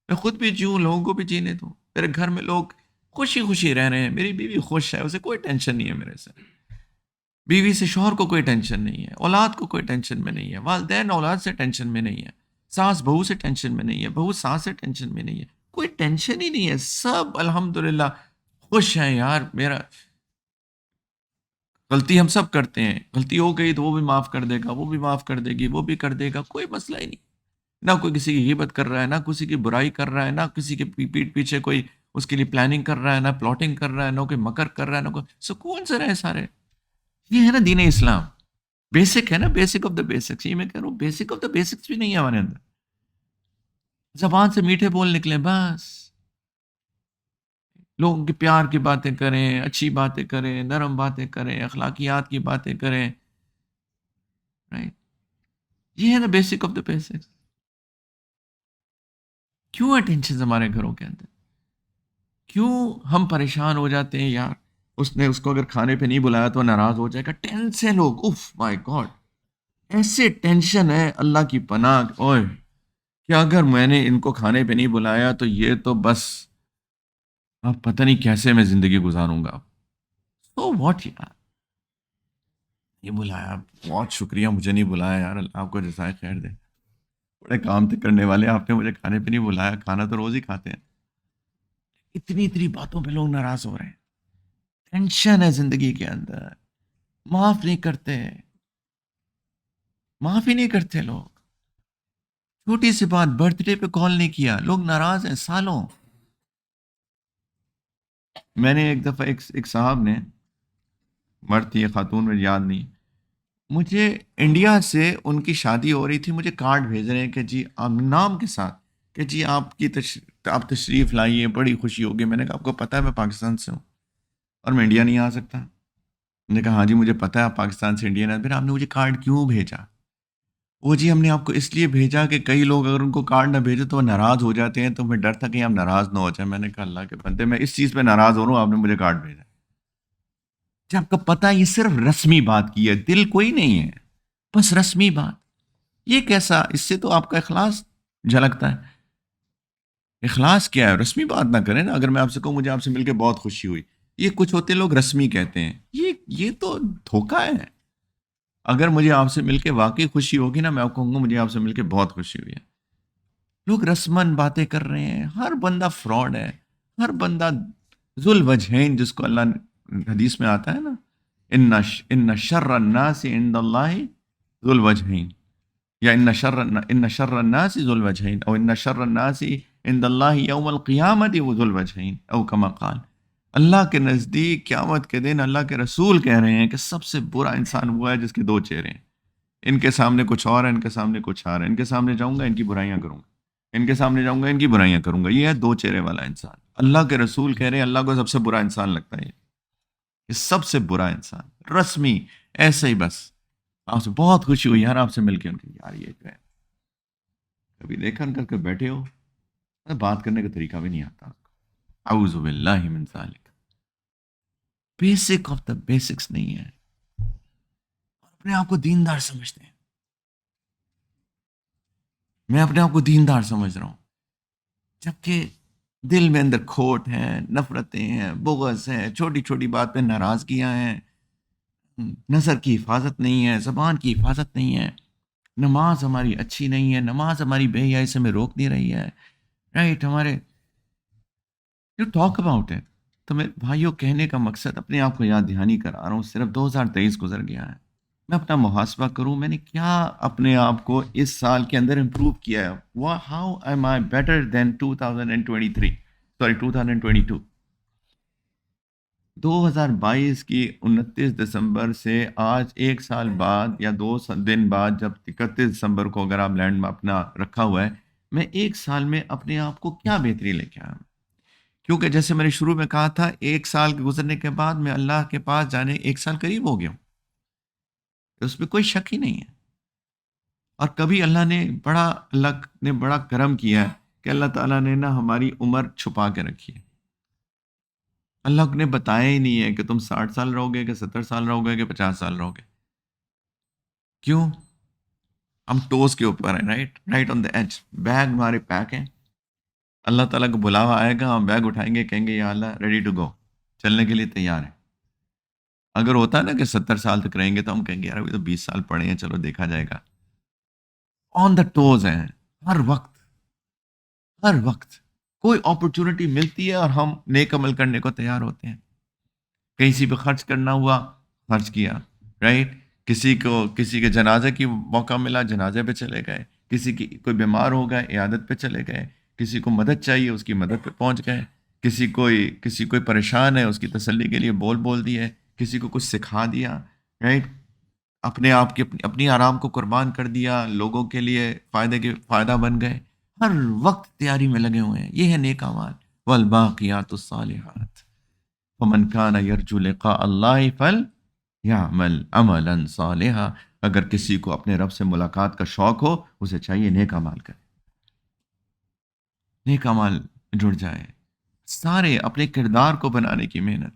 میں خود بھی جیوں، لوگوں کو بھی جینے دو. میرے گھر میں لوگ خوشی خوشی رہ رہے ہیں، میری بیوی خوش ہے، اسے کوئی ٹینشن نہیں ہے میرے سے. بیوی سے شوہر کو کوئی ٹینشن نہیں ہے، اولاد کو کوئی ٹینشن میں نہیں ہے، والدین اولاد سے ٹینشن میں نہیں ہے، ساس بہو سے ٹینشن میں نہیں ہے، بہو ساس سے ٹینشن میں نہیں ہے، کوئی ٹینشن ہی نہیں ہے. سب الحمدللہ خوش ہیں. یار میرا غلطی ہم سب کرتے ہیں، غلطی ہو گئی تو وہ بھی معاف کر دے گا، وہ بھی معاف کر دے گی، وہ بھی کر دے گا، کوئی مسئلہ ہی نہیں. نہ کوئی کسی کی غیبت کر رہا ہے، نہ کسی کی برائی کر رہا ہے، نہ کسی کے پیٹ پیچھے کوئی اس کے لیے پلاننگ کر رہا ہے، نہ پلاٹنگ کر رہا ہے، نہ کوئی مکر کر رہا ہے، نہ کوئی. سکون سے رہے سارے. یہ ہے نا دین اسلام. بیسک ہے نا، بیسک آف دا بیسکس. یہ میں کہہ رہا ہوں بیسک آف دا بیسکس بھی نہیں ہے ہمارے اندر. زبان سے میٹھے بول نکلیں بس، لوگوں کے پیار کی باتیں کریں، اچھی باتیں کریں، نرم باتیں کریں، اخلاقیات کی باتیں کریں. رائٹ؟ یہ ہے نا بیسک آف دا بیسکس. کیوں ہے ٹینشن ہمارے گھروں کے اندر؟ کیوں ہم پریشان ہو جاتے ہیں؟ یار اس نے اس کو اگر کھانے پہ نہیں بلایا تو ناراض ہو جائے گا. ٹینشن لوگ، اف مائی گاڈ، ایسے ٹینشن ہے اللہ کی پناہ. اوئے کہ اگر میں نے ان کو کھانے پہ نہیں بلایا تو یہ تو بس اب پتہ نہیں کیسے میں زندگی گزاروں گا. تو واٹ یار، یہ بلایا، بہت شکریہ، مجھے نہیں بلایا یار، اللہ آپ کو جزائے خیر دے. بڑے کام تھے کرنے والے، آپ نے مجھے کھانے پہ نہیں بلایا. کھانا تو روز ہی کھاتے ہیں. اتنی اتنی باتوں پہ لوگ ناراض ہو رہے ہیں. ٹینشن ہے زندگی کے اندر، معاف نہیں کرتے، معاف ہی نہیں کرتے لوگ. چھوٹی سی بات، برتھ ڈے پہ کال نہیں کیا، لوگ ناراض ہیں سالوں. میں نے ایک دفعہ ایک صاحب نے، مرد تھی یا خاتون میں یاد نہیں، مجھے انڈیا سے ان کی شادی ہو رہی تھی، مجھے کارڈ بھیج رہے ہیں کہ جی آپ نام کے ساتھ کہ جی آپ کی آپ تشریف لائیے، بڑی خوشی ہوگی. میں نے کہا آپ کو پتہ ہے میں پاکستان سے ہوں اور میں انڈیا نہیں آ سکتا. میں نے کہا ہاں جی مجھے پتہ ہے آپ پاکستان سے انڈیا نہیں. پھر آپ نے مجھے کارڈ کیوں بھیجا؟ وہ جی ہم نے آپ کو اس لیے بھیجا کہ کئی لوگ اگر ان کو کارڈ نہ بھیجے تو وہ ناراض ہو جاتے ہیں، تو ہمیں ڈر تھا کہ آپ ناراض نہ ہو جائیں. میں نے کہا اللہ کے بندے، میں اس چیز پہ ناراض ہو رہا ہوں، آپ نے مجھے کارڈ بھیجا. جب کو پتہ یہ صرف رسمی بات کی ہے، دل کوئی نہیں ہے، بس رسمی بات. یہ کیسا؟ اس سے تو آپ کا اخلاص جھلکتا ہے. اخلاص کیا ہے؟ رسمی بات نہ کریں نا. اگر میں آپ سے کہوں مجھے آپ سے مل کے بہت خوشی ہوئی، یہ کچھ ہوتے لوگ رسمی کہتے ہیں، یہ تو دھوکہ ہے. اگر مجھے آپ سے مل کے واقعی خوشی ہوگی نا، میں آپ کو کہوں گا مجھے آپ سے مل کے بہت خوشی ہوئی ہے. لوگ رسمن باتیں کر رہے ہیں. ہر بندہ فراڈ ہے، ہر بندہ ذو الوجہین، جس کو اللہ حدیث میں آتا ہے نا، ان شر الناس عند اللہ ذو الوجہین، یا ان شر الناس ذو الوجہین، او ان شر الناس عند اللہ یوم القیامت ذو الوجہین، او کما قال. اللہ کے نزدیک قیامت کے دن اللہ کے رسول کہہ رہے ہیں کہ سب سے برا انسان وہ ہے جس کے دو چہرے ہیں. ان کے سامنے کچھ اور ہے، ان کے سامنے کچھ اور ہے. ان کے سامنے جاؤں گا ان کی برائیاں کروں گا، ان کے سامنے جاؤں گا ان کی برائیاں کروں گا. یہ ہے دو چہرے والا انسان. اللہ کے رسول کہہ رہے ہیں اللہ کو سب سے برا انسان لگتا ہے یہ سب سے برا انسان. رسمی ایسے ہی بس آپ سے بہت خوشی ہوئی یار آپ سے مل کے. ان کے یار یہ جو ہے کبھی دیکھا کر کے بیٹھے ہو، بات کرنے کا طریقہ بھی نہیں آتا. اعوذ باللہ من ذالک. بیسک آف دا بیسکس نہیں ہے. اپنے آپ کو دیندار سمجھتے ہیں. میں اپنے آپ کو دیندار سمجھ رہا ہوں، جبکہ دل میں اندر کھوٹ ہے، نفرتیں ہیں، بغض ہے، چھوٹی چھوٹی بات پہ ناراضگیاں ہیں، نظر کی حفاظت نہیں ہے، زبان کی حفاظت نہیں ہے، نماز ہماری اچھی نہیں ہے، نماز ہماری بے حیائی سے ہمیں روک نہیں رہی ہے. رائٹ؟ ہمارے یو ٹاک اباؤٹ اٹ. تو میں بھائیوں کہنے کا مقصد اپنے آپ کو یاد دہانی کرا رہا ہوں. صرف 2023 گزر گیا ہے. میں اپنا محاسبہ کروں، میں نے کیا اپنے آپ کو اس سال کے اندر امپروو کیا ہے. How am I better than 2023، sorry 2022. 2022 کی 29 دسمبر سے آج ایک سال بعد یا دن بعد، جب 31 دسمبر کو اگر آپ لینڈ میں اپنا رکھا ہوا ہے، میں ایک سال میں اپنے آپ کو کیا بہتری لے کے آیا؟ کیونکہ جیسے میں نے شروع میں کہا تھا، ایک سال کے گزرنے کے بعد میں اللہ کے پاس جانے ایک سال قریب ہو گیا ہوں، اس میں کوئی شک ہی نہیں ہے۔ اور کبھی اللہ نے بڑا کرم کیا ہے کہ اللہ تعالیٰ نے نا ہماری عمر چھپا کے رکھی ہے۔ اللہ نے بتایا ہی نہیں ہے کہ تم 60 سال رہو گے، کہ 70 سال رہو گے، کہ 50 سال رہو گے۔ کیوں؟ ہم ٹوز کے اوپر ہیں، رائٹ آن دا ایج، بیگ ہمارے پیک ہیں۔ اللہ تعالیٰ کو بلاوا آئے گا، ہم بیگ اٹھائیں گے، کہیں گے یا اللہ ریڈی ٹو گو، چلنے کے لیے تیار ہے۔ اگر ہوتا ہے نا کہ 70 سال تک رہیں گے تو ہم کہیں گے یار ابھی تو 20 سال پڑے ہیں، چلو دیکھا جائے گا۔ آن دا ٹوز ہیں، ہر وقت، ہر وقت کوئی اپرچونٹی ملتی ہے اور ہم نیک عمل کرنے کو تیار ہوتے ہیں۔ کسی پہ خرچ کرنا ہوا، خرچ کیا، رائٹ؟ کسی کے جنازے کی موقع ملا، جنازے پہ چلے گئے، کسی کی کوئی بیمار ہو گئے، عیادت پہ چلے گئے، کسی کو مدد چاہیے اس کی مدد پہ پہنچ گئے، کسی کوئی پریشان ہے اس کی تسلی کے لیے بول دیے، کسی کو کچھ سکھا دیا، رائٹ؟ اپنے آپ کی اپنی آرام کو قربان کر دیا، لوگوں کے لیے فائدہ بن گئے۔ ہر وقت تیاری میں لگے ہوئے ہیں، یہ ہے نیک اعمال۔ والباقیات الصالحات ومن كان يرجو لقاء اللہ فلیعمل عملا صالحا۔ اگر کسی کو اپنے رب سے ملاقات کا شوق ہو، اسے چاہیے نیک اعمال کرے، نیک اعمال جڑ جائے۔ سارے اپنے کردار کو بنانے کی محنت،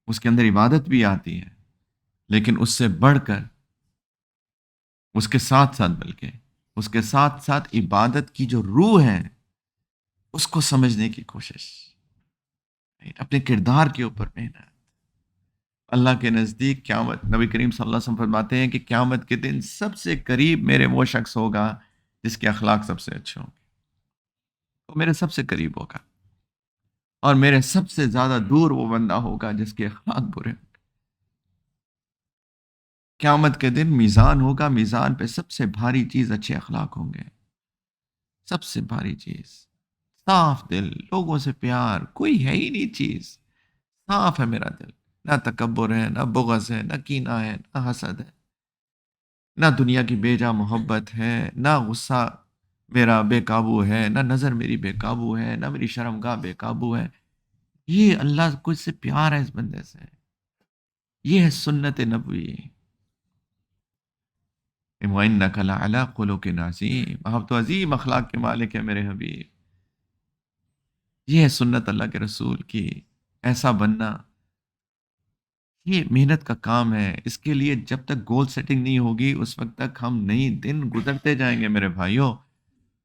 اس کے اندر عبادت بھی آتی ہے، لیکن اس سے بڑھ کر، اس کے ساتھ ساتھ، بلکہ اس کے ساتھ ساتھ عبادت کی جو روح ہے اس کو سمجھنے کی کوشش، اپنے کردار کے اوپر محنت۔ اللہ کے نزدیک قیامت، نبی کریم صلی اللہ علیہ وسلم فرماتے ہیں کہ قیامت کے دن سب سے قریب میرے وہ شخص ہوگا جس کے اخلاق سب سے اچھے ہوں گے، وہ میرے سب سے قریب ہوگا، اور میرے سب سے زیادہ دور وہ بندہ ہوگا جس کے اخلاق برے ہوں گے۔ قیامت کے دن میزان ہوگا، میزان پہ سب سے بھاری چیز اچھے اخلاق ہوں گے، سب سے بھاری چیز۔ صاف دل، لوگوں سے پیار، کوئی ہے ہی نہیں چیز، صاف ہے میرا دل، نہ تکبر ہے، نہ بغض ہے، نہ کینہ ہے، نہ حسد ہے، نہ دنیا کی بے جا محبت ہے، نہ غصہ میرا بے قابو ہے، نہ نظر میری بے قابو ہے، نہ میری شرمگاہ بے قابو ہے۔ یہ اللہ کو اس سے پیار ہے، اس بندے سے۔ یہ ہے سنت نبوی۔ وَإِنَّكَ لَعَلَىٰ خُلُقٍ عَظِيمٍ، آپ تو عظیم اخلاق کے مالک ہیں میرے حبیب۔ یہ ہے سنت اللہ کے رسول کی، ایسا بننا۔ یہ محنت کا کام ہے، اس کے لیے جب تک گول سیٹنگ نہیں ہوگی اس وقت تک ہم نہیں، دن گزرتے جائیں گے میرے بھائیوں۔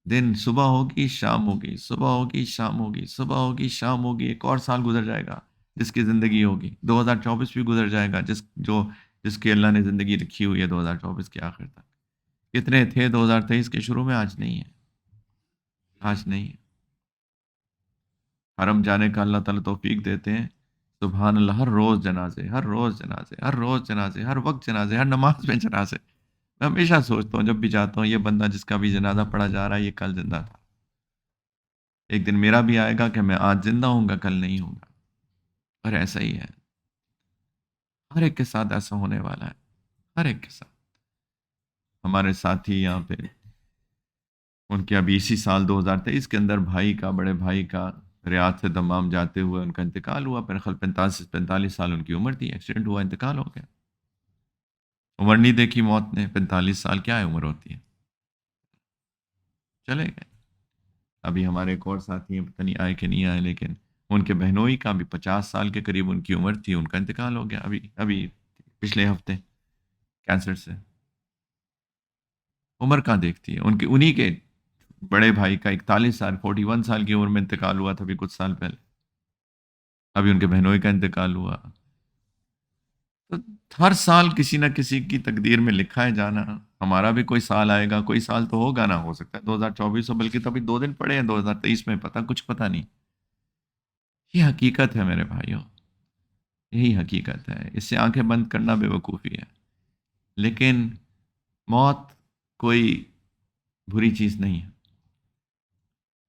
دن صبح ہوگی، شام ہوگی، صبح ہوگی، شام ہوگی، صبح ہوگی، شام ہوگی، ایک اور سال گزر جائے گا جس کی زندگی ہوگی، 2024 بھی گزر جائے گا، جس کی اللہ نے زندگی رکھی ہوئی ہے 2024 کے آخر تک۔ کتنے تھے 2023 کے شروع میں؟ آج نہیں ہے، آج نہیں ہے۔ حرم جانے کا اللہ تعالیٰ توفیق دیتے ہیں، سبحان اللہ، ہر روز جنازے، ہر روز جنازے، ہر روز جنازے، ہر وقت جنازے، ہر نماز میں جنازے۔ میں ہمیشہ سوچتا ہوں جب بھی جاتا ہوں، یہ بندہ جس کا بھی جنازہ پڑھا جا رہا ہے یہ کل زندہ تھا، ایک دن میرا بھی آئے گا کہ میں آج زندہ ہوں گا، کل نہیں ہوں گا۔ اور ایسا ہی ہے، ہر ایک کے ساتھ ایسا ہونے والا ہے، ہر ایک کے ساتھ۔ ہمارے ساتھی یہاں پہ، ان کے ابھی اسی سال 2023 کے اندر بڑے بھائی کا ریاض سے دمام جاتے ہوئے ان کا انتقال ہوا، میرے خیال 45 سال ان کی عمر تھی، ایکسیڈنٹ ہوا، انتقال ہو گیا۔ عمر نہیں دیکھی موت نے، 45 سال کیا ہے عمر ہوتی ہے، چلے گئے۔ ابھی ہمارے ایک اور ساتھی ہیں، پتہ نہیں آئے کہ نہیں آئے، لیکن ان کے بہنوئی کا بھی 50 سال کے قریب ان کی عمر تھی، ان کا انتقال ہو گیا ابھی پچھلے ہفتے، کینسر سے۔ عمر کہاں دیکھتی ہے، انہی کے بڑے بھائی کا 41 سال، 41 سال کی عمر میں انتقال ہوا تھا ابھی کچھ سال پہلے، ابھی ان کے بہنوئی کا انتقال ہوا۔ تو ہر سال کسی نہ کسی کی تقدیر میں لکھا ہے جانا، ہمارا بھی کوئی سال آئے گا، کوئی سال تو ہوگا نا، ہو سکتا ہے 2024 ہو، بلکہ تو ابھی 2 دن پڑے ہیں 2023 میں، کچھ پتہ نہیں۔ یہ حقیقت ہے میرے بھائیوں، یہی حقیقت ہے، اس سے آنکھیں بند کرنا بے وقوفی ہے۔ لیکن موت کوئی بری چیز نہیں ہے۔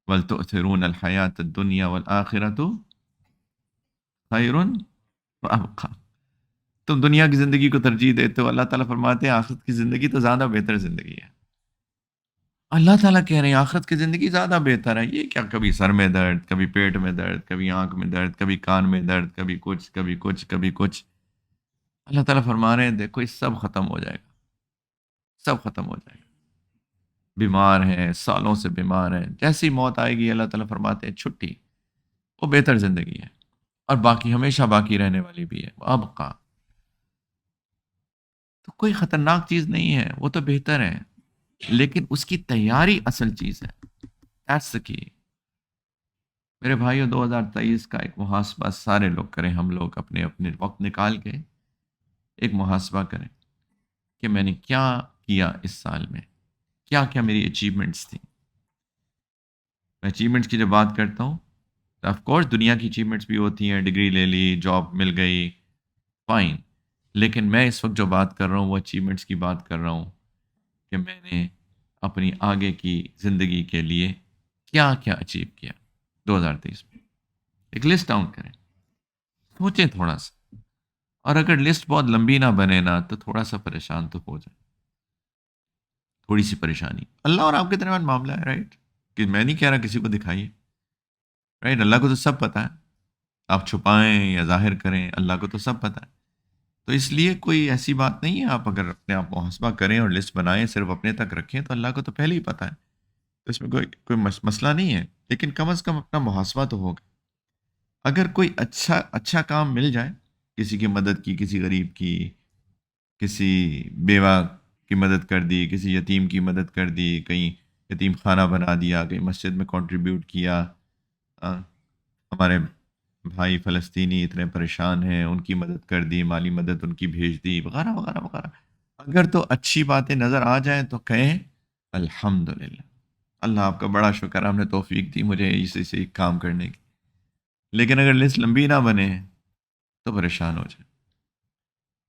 بل تؤثرون الحیات الدنیا والآخرۃ خیر وابقیٰ. تم دنیا کی زندگی کو ترجیح دیتے ہو، اللہ تعالیٰ فرماتے ہیں آخرت کی زندگی تو زیادہ بہتر زندگی ہے. اللہ تعالیٰ کہہ رہے ہیں آخرت کی زندگی زیادہ بہتر ہے. یہ کیا کبھی سر میں درد، کبھی پیٹ میں درد، کبھی آنکھ میں درد، کبھی کان میں درد، کبھی کچھ کبھی کچھ کبھی کچھ. اللہ تعالیٰ فرما رہے ہیں دیکھو یہ سب ختم ہو جائے گا، سب ختم ہو جائے گا. بیمار ہیں، سالوں سے بیمار ہیں، جیسی موت آئے گی اللہ تعالیٰ فرماتے ہیں چھٹی. وہ بہتر زندگی ہے اور باقی ہمیشہ باقی رہنے والی بھی ہے. اب کا تو کوئی خطرناک چیز نہیں ہے، وہ تو بہتر ہے، لیکن اس کی تیاری اصل چیز ہے. That's the key. میرے بھائیو 2023 کا ایک محاسبہ سارے لوگ کریں، ہم لوگ اپنے اپنے وقت نکال کے ایک محاسبہ کریں کہ میں نے کیا کیا اس سال میں، کیا کیا میری اچیومنٹس تھیں. میں اچیومنٹس کی جب بات کرتا ہوں تو آف کورس دنیا کی اچیومنٹس بھی ہوتی ہیں، ڈگری لے لی، جاب مل گئی، فائن. لیکن میں اس وقت جو بات کر رہا ہوں وہ اچیومنٹس کی بات کر رہا ہوں کہ میں نے اپنی آگے کی زندگی کے لیے کیا کیا اچیو کیا 2023 میں. ایک لسٹ ڈاؤن کریں، سوچیں تھوڑا سا، اور اگر لسٹ بہت لمبی نہ بنے نا تو تھوڑا سا پریشان تو ہو جائے، تھوڑی سی پریشانی. اللہ اور آپ کے درمیان معاملہ ہے، رائٹ؟ کہ میں نہیں کہہ رہا کسی کو دکھائیے، رائٹ؟ اللہ کو تو سب پتہ ہے، آپ چھپائیں یا ظاہر کریں، اللہ کو تو سب پتہ ہے. تو اس لیے کوئی ایسی بات نہیں ہے، آپ اگر اپنے آپ محاسبہ کریں اور لسٹ بنائیں صرف اپنے تک رکھیں تو اللہ کو تو پہلے ہی پتہ ہے، تو اس میں کوئی مسئلہ نہیں ہے. لیکن کم از کم اپنا محاسبہ تو ہوگا. اگر کوئی اچھا کام مل جائے، کسی کی مدد کی، کسی غریب کی، کسی بیوہ کی مدد کر دی، کسی یتیم کی مدد کر دی، کہیں یتیم خانہ بنا دیا، کہیں مسجد میں کنٹریبیوٹ کیا، ہمارے بھائی فلسطینی اتنے پریشان ہیں ان کی مدد کر دی، مالی مدد ان کی بھیج دی، وغیرہ وغیرہ وغیرہ. اگر تو اچھی باتیں نظر آ جائیں تو کہیں الحمدللہ، اللہ آپ کا بڑا شکر ہے، ہم نے توفیق دی مجھے سے ایک کام کرنے کی. لیکن اگر لسٹ لمبی نہ بنے تو پریشان ہو جائے.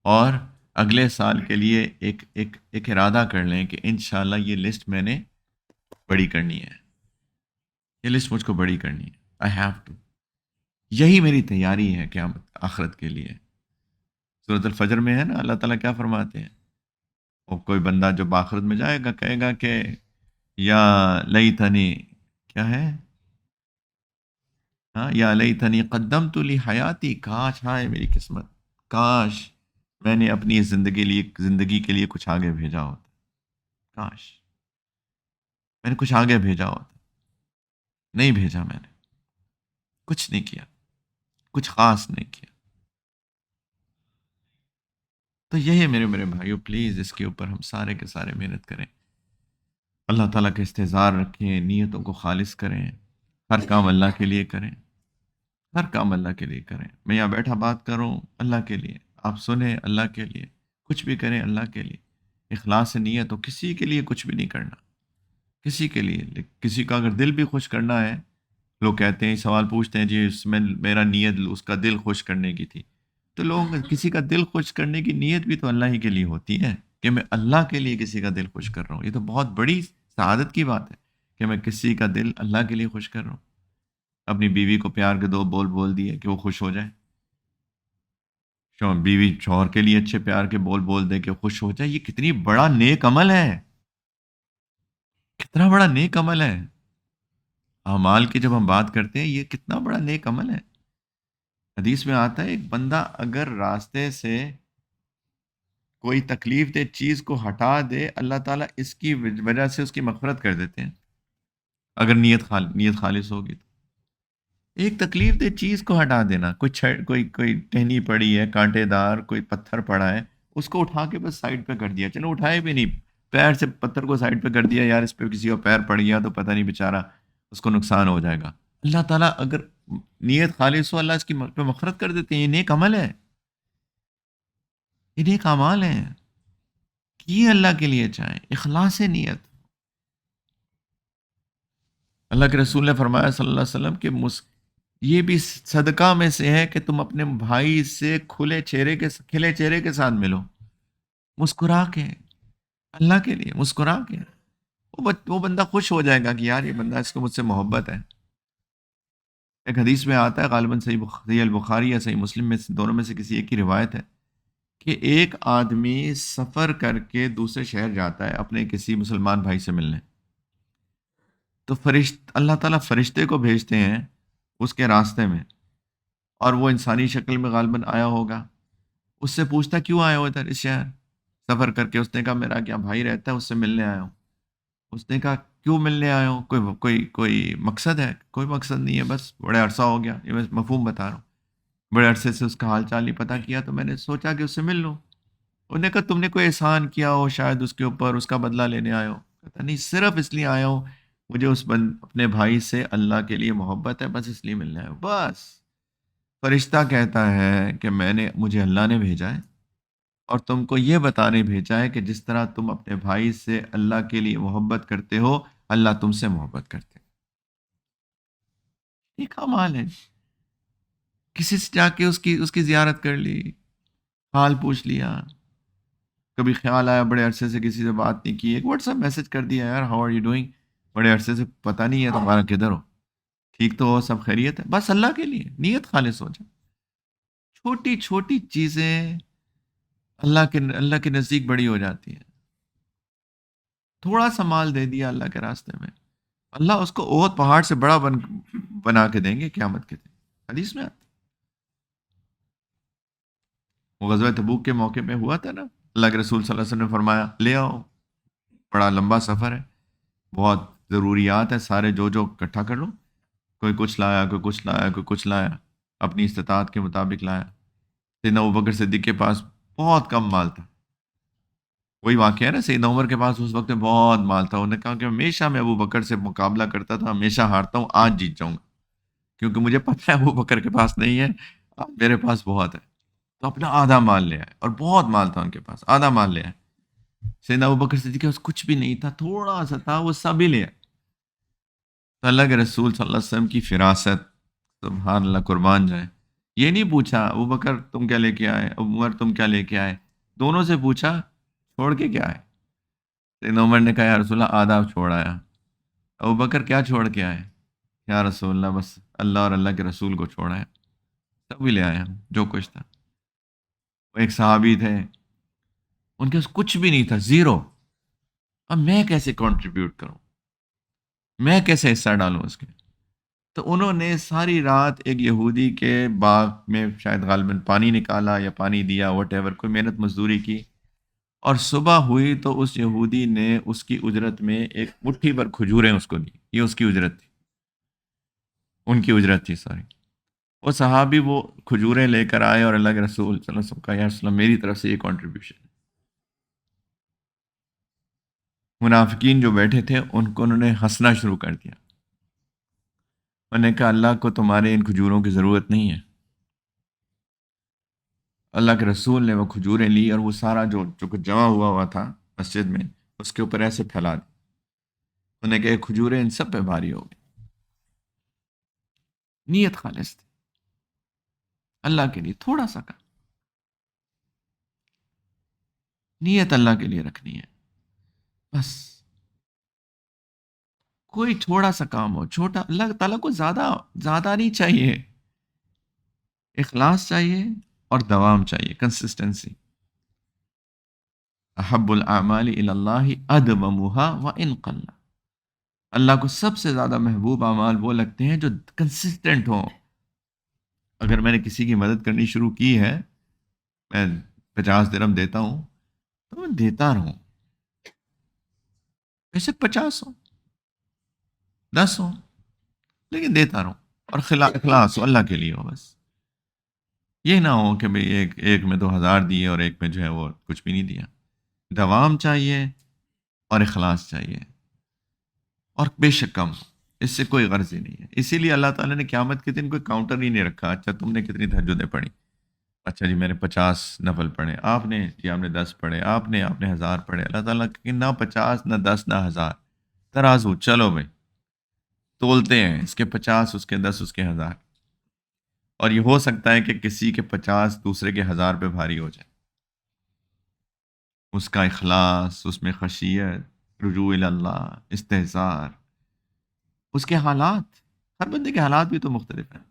اور اگلے سال کے لیے ایک ارادہ کر لیں کہ انشاءاللہ یہ لسٹ میں نے بڑی کرنی ہے، یہ لسٹ مجھ کو بڑی کرنی ہے. I have to. یہی میری تیاری ہے قیامت آخرت کے لیے. سورۃ الفجر میں ہے نا، اللہ تعالیٰ کیا فرماتے ہیں؟ اور کوئی بندہ جو آخرت میں جائے گا کہے گا کہ یا لیتنی، کیا ہے؟ ہاں، یا لیتنی قدمت لی حیاتی، کاش ہائے میری قسمت، کاش میں نے اپنی زندگی کے لیے کچھ آگے بھیجا ہوتا، کاش میں نے کچھ آگے بھیجا ہوتا. نہیں بھیجا، میں نے کچھ نہیں کیا، کچھ خاص نہیں کیا. تو یہی ہے میرے بھائیو، پلیز اس کے اوپر ہم سارے کے سارے محنت کریں، اللہ تعالیٰ کا استحضار رکھیں، نیتوں کو خالص کریں، ہر کام اللہ کے لیے کریں، ہر کام اللہ کے لیے کریں. میں یہاں بیٹھا بات کروں اللہ کے لیے، آپ سنیں اللہ کے لیے، کچھ بھی کریں اللہ کے لیے، اخلاص سے نیت ہو. کسی کے لیے کچھ بھی نہیں کرنا، کسی کے لیے. کسی کا اگر دل بھی خوش کرنا ہے، لوگ کہتے ہیں، سوال پوچھتے ہیں جی اس میں میرا نیت اس کا دل خوش کرنے کی تھی. تو لوگ کسی کا دل خوش کرنے کی نیت بھی تو اللہ ہی کے لیے ہوتی ہے، کہ میں اللہ کے لیے کسی کا دل خوش کر رہا ہوں. یہ تو بہت بڑی سعادت کی بات ہے کہ میں کسی کا دل اللہ کے لیے خوش کر رہا ہوں. اپنی بیوی کو پیار کے 2 بول دیے کہ وہ خوش ہو جائے، بیوی شوہر کے لیے اچھے پیار کے بول دے کہ خوش ہو جائے. یہ کتنی بڑا نیک عمل ہے، کتنا بڑا نیک عمل ہے. اعمال کی جب ہم بات کرتے ہیں، یہ کتنا بڑا نیک عمل ہے. حدیث میں آتا ہے ایک بندہ اگر راستے سے کوئی تکلیف دہ چیز کو ہٹا دے، اللہ تعالیٰ اس کی وجہ سے اس کی مغفرت کر دیتے ہیں، اگر نیت خالص ہوگی تو. ایک تکلیف دہ چیز کو ہٹا دینا، کوئی ٹہنی پڑی ہے کانٹے دار، کوئی پتھر پڑا ہے، اس کو اٹھا کے بس سائڈ پہ کر دیا، چلو اٹھائے بھی نہیں، پیر سے پتھر کو سائڈ پہ کر دیا، یار اس پہ کسی کا پیر پڑ گیا تو پتہ نہیں بیچارہ اس کو نقصان ہو جائے گا. اللہ تعالیٰ اگر نیت خالص ہو، اللہ اس کی پہ مغفرت کر دیتے ہیں. یہ نیک عمل ہے، یہ نیک اعمال ہیں، یہ اللہ کے لیے چاہیں، اخلاص نیت. اللہ کے رسول نے فرمایا صلی اللہ علیہ وسلم کہ یہ بھی صدقہ میں سے ہے کہ تم اپنے بھائی سے کھلے چہرے کے ساتھ ملو، مسکرا کے، اللہ کے لیے مسکرا کے. وہ بندہ خوش ہو جائے گا کہ یار یہ بندہ، اس کو مجھ سے محبت ہے. ایک حدیث میں آتا ہے، غالباً صحیح البخاری یا صحیح مسلم میں سے، دونوں میں سے کسی ایک کی روایت ہے، کہ ایک آدمی سفر کر کے دوسرے شہر جاتا ہے اپنے کسی مسلمان بھائی سے ملنے، تو اللہ تعالیٰ فرشتے کو بھیجتے ہیں اس کے راستے میں، اور وہ انسانی شکل میں غالباً آیا ہوگا، اس سے پوچھتا کیوں آئے ہو ادھر اس شہر سفر کر کے؟ اس نے کہا میرا کیا بھائی رہتا ہے، اس سے ملنے آیا ہوں۔ اس نے کہا کیوں ملنے آئے ہو، کوئی مقصد ہے؟ کوئی مقصد نہیں ہے، بس بڑے عرصہ ہو گیا، یہ میں مفہوم بتا رہا ہوں، بڑے عرصے سے اس کا حال چال نہیں پتہ کیا، تو میں نے سوچا کہ اس سے مل لوں۔ انہوں نے کہا تم نے کوئی احسان کیا ہو شاید اس کے اوپر، اس کا بدلہ لینے آئے ہو؟ کہتا نہیں، صرف اس لیے آیا ہوں، مجھے اپنے بھائی سے اللہ کے لیے محبت ہے، بس اس لیے ملنے آیا ہوں بس۔ فرشتہ کہتا ہے کہ مجھے اللہ نے بھیجا ہے اور تم کو یہ بتانے بھیجا ہے کہ جس طرح تم اپنے بھائی سے اللہ کے لیے محبت کرتے ہو، اللہ تم سے محبت کرتے ہے۔ یہ کمال ہے، کسی سے جا کے اس کی زیارت کر لی، حال پوچھ لیا، کبھی خیال آیا بڑے عرصے سے کسی سے بات نہیں کی، ایک واٹس ایپ میسج کر دیا، یار ہاؤ آر یو ڈوئنگ، بڑے عرصے سے پتہ نہیں ہے تمہارا کدھر ہو، ٹھیک تو ہو، سب خیریت ہے، بس اللہ کے لیے نیت خالص ہو جائے۔ چھوٹی چھوٹی چیزیں اللہ کے نزدیک بڑی ہو جاتی ہیں۔ تھوڑا سا مال دے دیا اللہ کے راستے میں، اللہ اس کو اوت پہاڑ سے بڑا بنا کے دیں گے قیامت کے دن، حدیث میں آتا ہے۔ وہ غزوہ تبوک کے موقع پہ ہوا تھا نا، اللہ کے رسول صلی اللہ علیہ وسلم نے فرمایا لے آؤ، بڑا لمبا سفر ہے، بہت ضروریات ہے، سارے جو اکٹھا کر لو، کوئی کچھ لایا، کوئی کچھ لایا، کوئی کچھ لایا، اپنی استطاعت کے مطابق لایا۔ سیدنا ابوبکر صدیق کے پاس بہت کم مال تھا، وہی واقعہ ہے نا، سیدنا عمر کے پاس اس وقت میں بہت مال تھا، انہوں نے کہا کہ ہمیشہ میں ابوبکر سے مقابلہ کرتا تھا، ہمیشہ ہارتا ہوں، آج جیت جاؤں گا، کیونکہ مجھے پتہ ہے ابوبکر کے پاس نہیں ہے، آج میرے پاس بہت ہے۔ تو اپنا آدھا مال لے آئے، اور بہت مال تھا ان کے پاس، آدھا مال لے آئے۔ سیدنا ابوبکر صدیق کے پاس کچھ بھی نہیں تھا، تھوڑا سا تھا، وہ سب ہی لے آئے۔ تو اللہ کے رسول صلی اللہ علیہ وسلم کی فراست، سبحان اللہ، قربان جائے، یہ نہیں پوچھا ابوبکر تم کیا لے کے آئے، ابو عمر تم کیا لے کے آئے، دونوں سے پوچھا چھوڑ کے کیا آئے؟ سیدنا عمر نے کہا یا رسول اللہ آدھا چھوڑ آیا۔ ابوبکر کیا چھوڑ کے آئے؟ یا رسول اللہ بس اللہ اور اللہ کے رسول کو چھوڑا ہے، سب بھی لے آئے ہم، جو کچھ تھا۔ وہ ایک صحابی تھے، ان کے پاس کچھ بھی نہیں تھا، زیرو، اب میں کیسے کنٹریبیوٹ کروں، میں کیسے حصہ ڈالوں اس کے؟ تو انہوں نے ساری رات ایک یہودی کے باغ میں شاید غالباً پانی نکالا یا پانی دیا، وٹ ایور، کوئی محنت مزدوری کی، اور صبح ہوئی تو اس یہودی نے اس کی اجرت میں ایک مٹھی بھر کھجوریں اس کو دی، یہ اس کی اجرت تھی، ان کی اجرت تھی ساری۔ وہ صحابی وہ کھجوریں لے کر آئے اور اللہ کے رسول صلی اللہ علیہ وسلم کا، یا رسول اللہ میری طرف سے یہ کنٹریبیوشن۔ منافقین جو بیٹھے تھے ان کو انہوں نے ہنسنا شروع کر دیا، انہوں نے کہا اللہ کو تمہارے ان کھجوروں کی ضرورت نہیں ہے۔ اللہ کے رسول نے وہ کھجوریں لی اور وہ سارا جو کچھ جمع ہوا تھا مسجد میں، اس کے اوپر ایسے پھیلا دی، انہوں نے کہا یہ کھجوریں ان سب پہ بھاری ہو گئی۔ نیت خالص تھی اللہ کے لیے، تھوڑا سا کام، نیت اللہ کے لیے رکھنی ہے بس۔ کوئی چھوڑا سا کام ہو، چھوٹا، اللہ تعالیٰ کو زیادہ زیادہ نہیں چاہیے، اخلاص چاہیے اور دوام چاہیے، کنسسٹنسی۔ احب الاعمال الی اللہ ادومها وان قل، اللہ کو سب سے زیادہ محبوب اعمال وہ لگتے ہیں جو کنسسٹنٹ ہوں۔ اگر میں نے کسی کی مدد کرنی شروع کی ہے، میں 50 درہم دیتا ہوں تو میں دیتا رہوں، بے شک 50 ہو، 10 ہو، لیکن دیتا رہوں، اور اخلاص ہو، اللہ کے لیے ہو بس۔ یہ نہ ہو کہ بھئی ایک میں 2000 دیے اور ایک میں جو ہے وہ کچھ بھی نہیں دیا۔ دوام چاہیے اور اخلاص چاہیے، اور بے شک کم، اس سے کوئی غرض ہی نہیں ہے۔ اسی لیے اللہ تعالیٰ نے قیامت کے دن کوئی کاؤنٹر ہی نہیں رکھا، اچھا تم نے کتنی تہجدیں پڑھی، اچھا جی میں نے 50 نفل پڑھے، آپ نے جی آپ نے 10 پڑھے، آپ نے 1000 پڑھے، اللہ تعالیٰ کہ نہ 50 نہ 10 نہ 1000، ترازو چلو بھائی، تولتے ہیں، اس کے 50، اس کے 10، اس کے 1000، اور یہ ہو سکتا ہے کہ کسی کے 50 دوسرے کے 1000 پہ بھاری ہو جائے، اس کا اخلاص، اس میں خشیت، رجوع اللہ، استحضار، اس کے حالات، ہر بندے کے حالات بھی تو مختلف ہیں.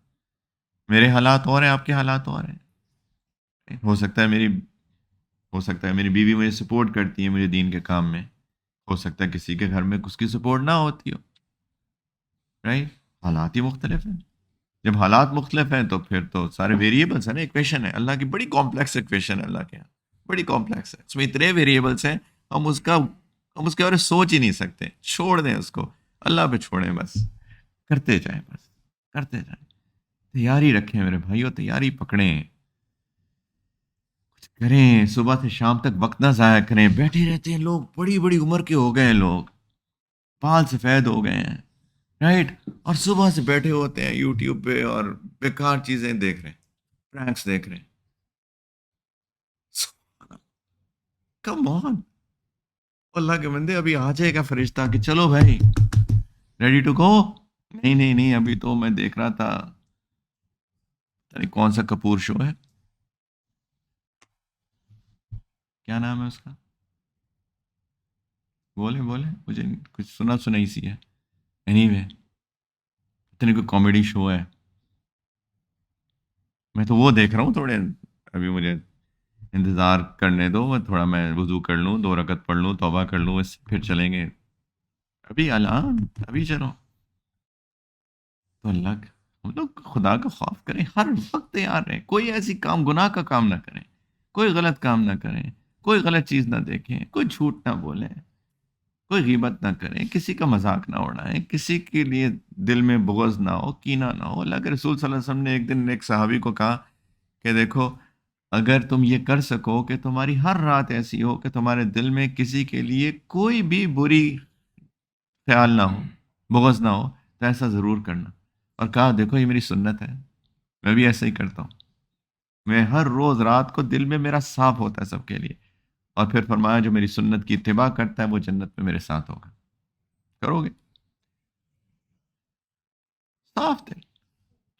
میرے حالات اور ہیں، آپ کے حالات اور ہیں. ہو سکتا ہے میری ہو سکتا ہے میری بیوی مجھے سپورٹ کرتی ہے مجھے دین کے کام میں. ہو سکتا ہے کسی کے گھر میں اس کی سپورٹ نہ ہوتی ہو. رائٹ. حالات ہی مختلف ہیں. جب حالات مختلف ہیں تو پھر تو سارے ویریبلس ہیں نا. ایکویشن ہے اللہ کی، بڑی کمپلیکس ایکویشن ہے اللہ کے یہاں، بڑی کمپلیکس ہے. اس میں اتنے ویریبلس ہیں، ہم اس کے بارے میں سوچ ہی نہیں سکتے. چھوڑ دیں اس کو، اللہ پہ چھوڑیں، بس کرتے جائیں، بس کرتے جائیں. تیاری رکھیں میرے بھائیو، تیاری پکڑیں، کچھ کریں. صبح سے شام تک وقت نہ ضائع کریں. بیٹھے رہتے ہیں لوگ، بڑی بڑی عمر کے ہو گئے ہیں لوگ، بال سفید ہو گئے ہیں. رائٹ. اور صبح سے بیٹھے ہوتے ہیں یوٹیوب پہ اور بیکار چیزیں دیکھ رہے ہیں، پرینکس دیکھ رہے ہیں. کم آن. اللہ کے بندے، ابھی آ جائے گا فرشتہ کہ چلو بھائی ریڈی ٹو گو. نہیں نہیں نہیں، ابھی تو میں دیکھ رہا تھا، پتہ نہیں کون سا کپور شو ہے، کیا نام ہے اس کا، بولے بولے، مجھے کچھ سنا سنائی سی ہے. اینی وے، اتنے کوئی کامیڈی شو ہے، میں تو وہ دیکھ رہا ہوں. تھوڑے ابھی مجھے انتظار کرنے دو، میں وضو کر لوں، 2 رکعت پڑھ لوں، توبہ کر لوں، اس پھر چلیں گے. ابھی الان ابھی چلو. تو ہم لوگ خدا کا خوف کریں، ہر وقت تیار رہیں. کوئی ایسی کام، گناہ کا کام نہ کریں، کوئی غلط کام نہ کریں، کوئی غلط چیز نہ دیکھیں، کوئی جھوٹ نہ بولیں، کوئی غیبت نہ کریں، کسی کا مذاق نہ اڑائیں، کسی کے لیے دل میں بغض نہ ہو، کینہ نہ ہو. اللہ کے رسول صلی اللہ علیہ وسلم نے ایک دن ایک صحابی کو کہا کہ دیکھو، اگر تم یہ کر سکو کہ تمہاری ہر رات ایسی ہو کہ تمہارے دل میں کسی کے لیے کوئی بھی بری خیال نہ ہو، بغض نہ ہو، تو ایسا ضرور کرنا. اور کہا دیکھو یہ میری سنت ہے، میں بھی ایسا ہی کرتا ہوں. میں ہر روز رات کو دل میں میرا صاف ہوتا ہے سب کے لیے. اور پھر فرمایا جو میری سنت کی اتباع کرتا ہے وہ جنت میں میرے ساتھ ہوگا. کرو گے؟ صاف دل.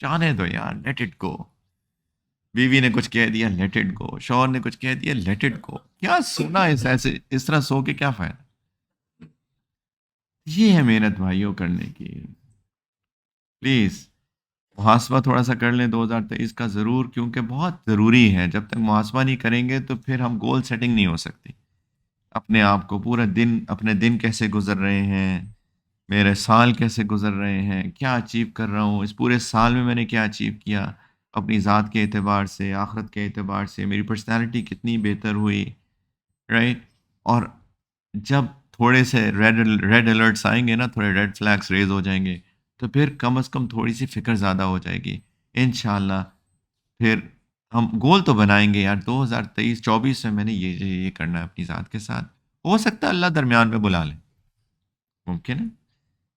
جانے دو یار، لیٹ اٹ گو. بیوی نے کچھ کہہ دیا، لیٹ اٹ گو. شوہر نے کچھ کہہ دیا، لیٹ اٹ گو. کیا سونا اس طرح سو کے کیا فائدہ. یہ ہے محنت بھائیوں کرنے کی. پلیز محاسبہ تھوڑا سا کر لیں 2023 کا ضرور، کیونکہ بہت ضروری ہے. جب تک محاسبہ نہیں کریں گے تو پھر ہم گول سیٹنگ نہیں ہو سکتی. اپنے آپ کو پورا دن، اپنے دن کیسے گزر رہے ہیں، میرے سال کیسے گزر رہے ہیں، کیا اچیو کر رہا ہوں، اس پورے سال میں نے کیا اچیو کیا، اپنی ذات کے اعتبار سے، آخرت کے اعتبار سے میری پرسنالٹی کتنی بہتر ہوئی. رائٹ. اور جب تھوڑے سے ریڈ الرٹس آئیں گے نا، تھوڑے ریڈ فلیگس ریز ہو جائیں گے، تو پھر کم از کم تھوڑی سی فکر زیادہ ہو جائے گی انشاءاللہ. پھر ہم گول تو بنائیں گے یار، 2023-24 میں میں نے یہ کرنا ہے اپنی ذات کے ساتھ. ہو سکتا ہے اللہ درمیان میں بلا لے، ممکن ہے.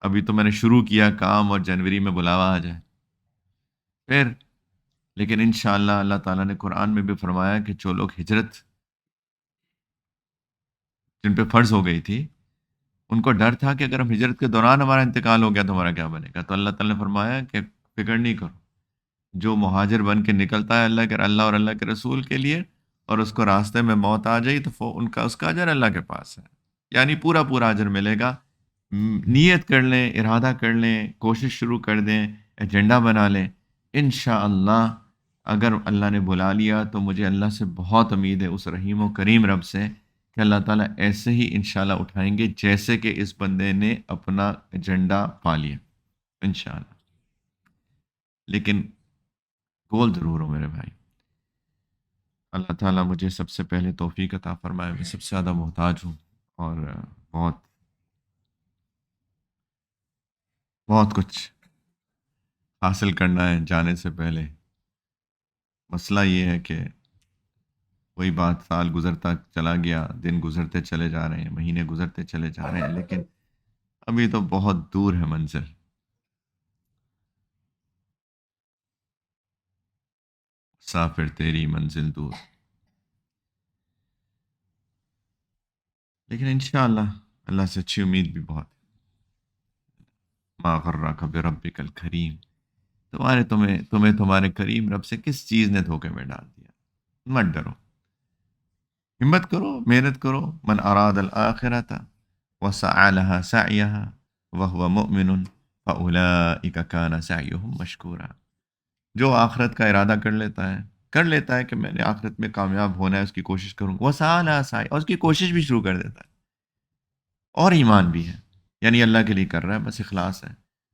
ابھی تو میں نے شروع کیا کام اور جنوری میں بلاوا آ جائے پھر. لیکن انشاءاللہ اللہ تعالیٰ نے قرآن میں بھی فرمایا کہ جو لوگ ہجرت جن پہ فرض ہو گئی تھی، ان کو ڈر تھا کہ اگر ہم ہجرت کے دوران ہمارا انتقال ہو گیا تو ہمارا کیا بنے گا. تو اللہ تعالیٰ نے فرمایا کہ فکر نہیں کرو. جو مہاجر بن کے نکلتا ہے اللہ اور اللہ کے رسول کے لیے، اور اس کو راستے میں موت آ جائی، تو اس کا اجر اللہ کے پاس ہے. یعنی پورا پورا اجر ملے گا. نیت کر لیں، ارادہ کر لیں، کوشش شروع کر دیں، ایجنڈا بنا لیں. انشاءاللہ اگر اللہ نے بلا لیا تو مجھے اللہ سے بہت امید ہے، اس رحیم و کریم رب سے، کہ اللہ تعالیٰ ایسے ہی انشاءاللہ اٹھائیں گے جیسے کہ اس بندے نے اپنا ایجنڈا پا لیا انشاءاللہ. لیکن گول ضرور ہو میرے بھائی. اللہ تعالیٰ مجھے سب سے پہلے توفیق عطا فرمائے. میں سب سے زیادہ محتاج ہوں، اور بہت بہت کچھ حاصل کرنا ہے جانے سے پہلے. مسئلہ یہ ہے کہ وہی بات، سال گزرتا چلا گیا، دن گزرتے چلے جا رہے ہیں، مہینے گزرتے چلے جا رہے ہیں، لیکن ابھی تو بہت دور ہے منزل. مسافر تیری منزل دور. لیکن انشاءاللہ اللہ سے اچھی امید بھی بہت ہے. ما غرک بربک الکریم. تمہیں تمہارے کریم رب سے کس چیز نے دھوکے میں ڈال دیا. مت ڈرو، ہمت کرو، محنت کرو. من اراد الآخرۃ وسعى لها سعيها وهو مؤمن فَأُولَٰئِكَ كَانَ سَعْيُهُم مَّشْكُورًا۔ جو آخرت کا ارادہ کر لیتا ہے کہ میں نے آخرت میں کامیاب ہونا ہے، اس کی کوشش کروں گا، وَسَعَىٰ لَهَا سَعْيُهَا، اور اس کی کوشش بھی شروع کر دیتا ہے، اور ایمان بھی ہے، یعنی اللہ کے لیے کر رہا ہے، بس اخلاص ہے۔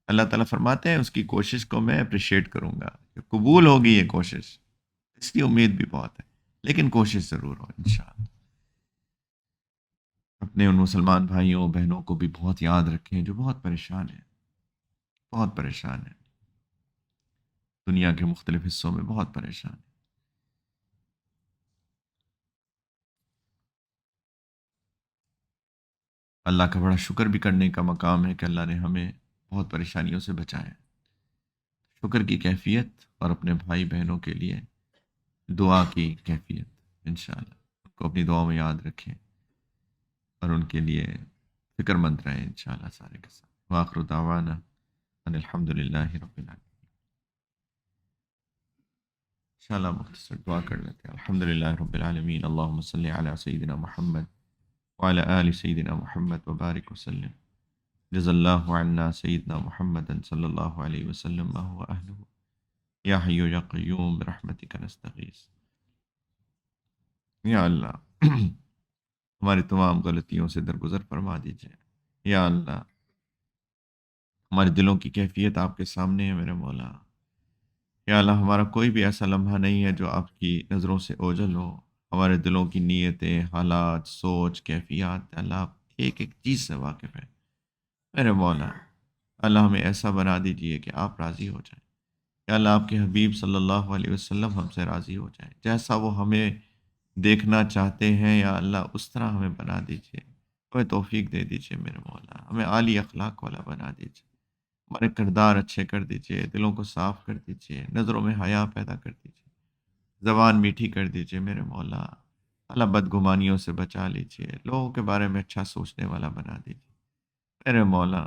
اللہ تعالیٰ فرماتے ہیں اس کی کوشش کو میں اپریشیٹ کروں گا، کہ قبول ہوگی یہ کوشش، اس کی امید بھی بہت ہے، لیکن کوشش ضرور ہو انشاءاللہ۔ اپنے ان مسلمان بھائیوں بہنوں کو بھی بہت یاد رکھیں جو بہت پریشان ہیں، بہت پریشان ہیں، دنیا کے مختلف حصوں میں بہت پریشان ہیں۔ اللہ کا بڑا شکر بھی کرنے کا مقام ہے کہ اللہ نے ہمیں بہت پریشانیوں سے بچایا ہے۔ شکر کی کیفیت اور اپنے بھائی بہنوں کے لیے دعا کی کیفیت انشاءاللہ ان کو اپنی دعا میں یاد رکھیں اور ان کے لیے فکر مند رہیں انشاءاللہ سارے کے ساتھ۔ وآخر دعوانا ان الحمد للہ رب العالمین۔ انشاءاللہ مختصر دعا کر لیتے ہیں۔ الحمد للہ رب العالمین، اللہم صلی علی سیدنا محمد وعلی آل سیدنا محمد وبارک وسلم۔ جزا اللہ عنا سیدنا محمد صلی اللہ علیہ وسلم ما هو اہلہ، یا حی یا قیوم برحمتک نستغیث۔ یا اللہ ہماری تمام غلطیوں سے درگزر فرما دیجیے۔ یا اللہ ہمارے دلوں کی کیفیت آپ کے سامنے ہے میرے مولا۔ یا اللہ ہمارا کوئی بھی ایسا لمحہ نہیں ہے جو آپ کی نظروں سے اوجھل ہو۔ ہمارے دلوں کی نیتیں، حالات، سوچ، کیفیات، اللہ آپ ایک ایک چیز سے واقف ہے میرے مولا۔ اللہ ہمیں ایسا بنا دیجئے کہ آپ راضی ہو جائیں۔ یا اللہ آپ کے حبیب صلی اللہ علیہ وسلم ہم سے راضی ہو جائیں، جیسا وہ ہمیں دیکھنا چاہتے ہیں یا اللہ اس طرح ہمیں بنا دیجئے۔ ہمیں توفیق دے دیجئے میرے مولا، ہمیں عالی اخلاق والا بنا دیجئے، ہمارے کردار اچھے کر دیجئے، دلوں کو صاف کر دیجئے، نظروں میں حیا پیدا کر دیجئے، زبان میٹھی کر دیجئے میرے مولا۔ اللہ بدگمانیوں سے بچا لیجئے، لوگوں کے بارے میں اچھا سوچنے والا بنا دیجئے میرے مولا۔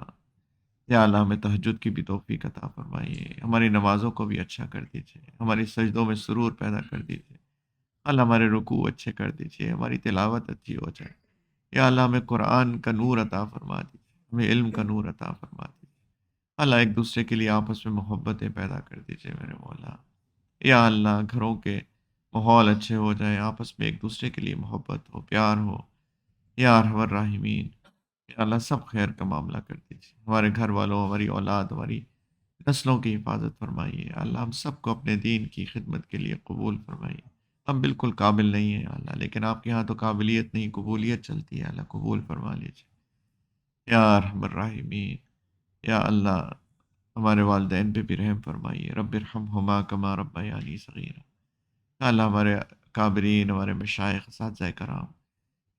یا اللہ ہمیں تہجد کی بھی توفیق عطا فرمائیے، ہماری نمازوں کو بھی اچھا کر دیجئے، ہماری سجدوں میں سرور پیدا کر دیجئے، اللہ ہمارے رکوع اچھے کر دیجئے، ہماری تلاوت اچھی ہو جائے۔ یا اللہ ہمیں قرآن کا نور عطا فرما دیجئے، ہمیں علم کا نور عطا فرما دیجئے، اللہ ایک دوسرے کے لیے آپس میں محبتیں پیدا کر دیجئے میرے مولا۔ یا اللہ گھروں کے ماحول اچھے ہو جائیں، آپس میں ایک دوسرے کے لیے محبت ہو، پیار ہو، یا ارحم الراحمین۔ یا اللہ سب خیر کا معاملہ کر دیجیے، ہمارے گھر والوں، ہماری اولاد، ہماری نسلوں کی حفاظت فرمائیے۔ اللہ ہم سب کو اپنے دین کی خدمت کے لیے قبول فرمائیے۔ ہم بالکل قابل نہیں ہیں اللہ، لیکن آپ کے ہاں تو قابلیت نہیں قبولیت چلتی ہے، اللہ قبول فرما لیجیے یا ارحم الراحمین۔ یا اللہ ہمارے والدین پہ بھی رحم فرمائیے، رب ارحمہما کما ربیانی صغیرا۔ یا اللہ ہمارے کابرین، ہمارے مشائخ، اساتذہ کرام،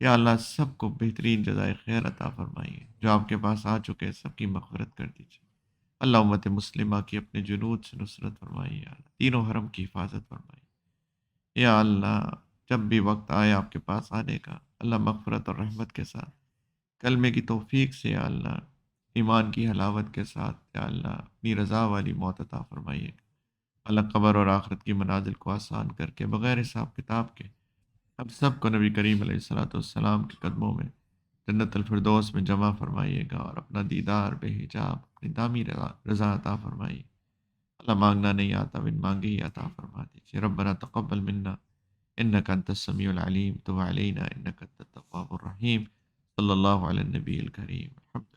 یا اللہ سب کو بہترین جزائے خیر عطا فرمائیے، جو آپ کے پاس آ چکے ہیں سب کی مغفرت کر دیجیے۔ اللہ امت مسلمہ کی اپنے جنود سے نصرت فرمائیے، یا اللہ تینوں حرم کی حفاظت فرمائیے۔ یا اللہ جب بھی وقت آئے آپ کے پاس آنے کا، اللہ مغفرت اور رحمت کے ساتھ، کلمے کی توفیق سے، یا اللہ ایمان کی حلاوت کے ساتھ، یا اللہ اپنی رضا والی موت عطا فرمائیے۔ اللہ قبر اور آخرت کی منازل کو آسان کر کے بغیر حساب کتاب کے ہم سب کو نبی کریم علیہ الصلوۃ والسلام کے قدموں میں جنت الفردوس میں جمع فرمائیے گا، اور اپنا دیدار بے حجاب اپنی دامی رضا عطا فرمائیے۔ اللہ مانگنا نہیں آتا، بن مانگے ہی عطا فرما دیجیے۔ ربنا تقبل منا انک انت السمیع العلیم، تب علینا انک انت التواب الرحیم۔ صلی اللہ علی النبی الکریم۔ الحمد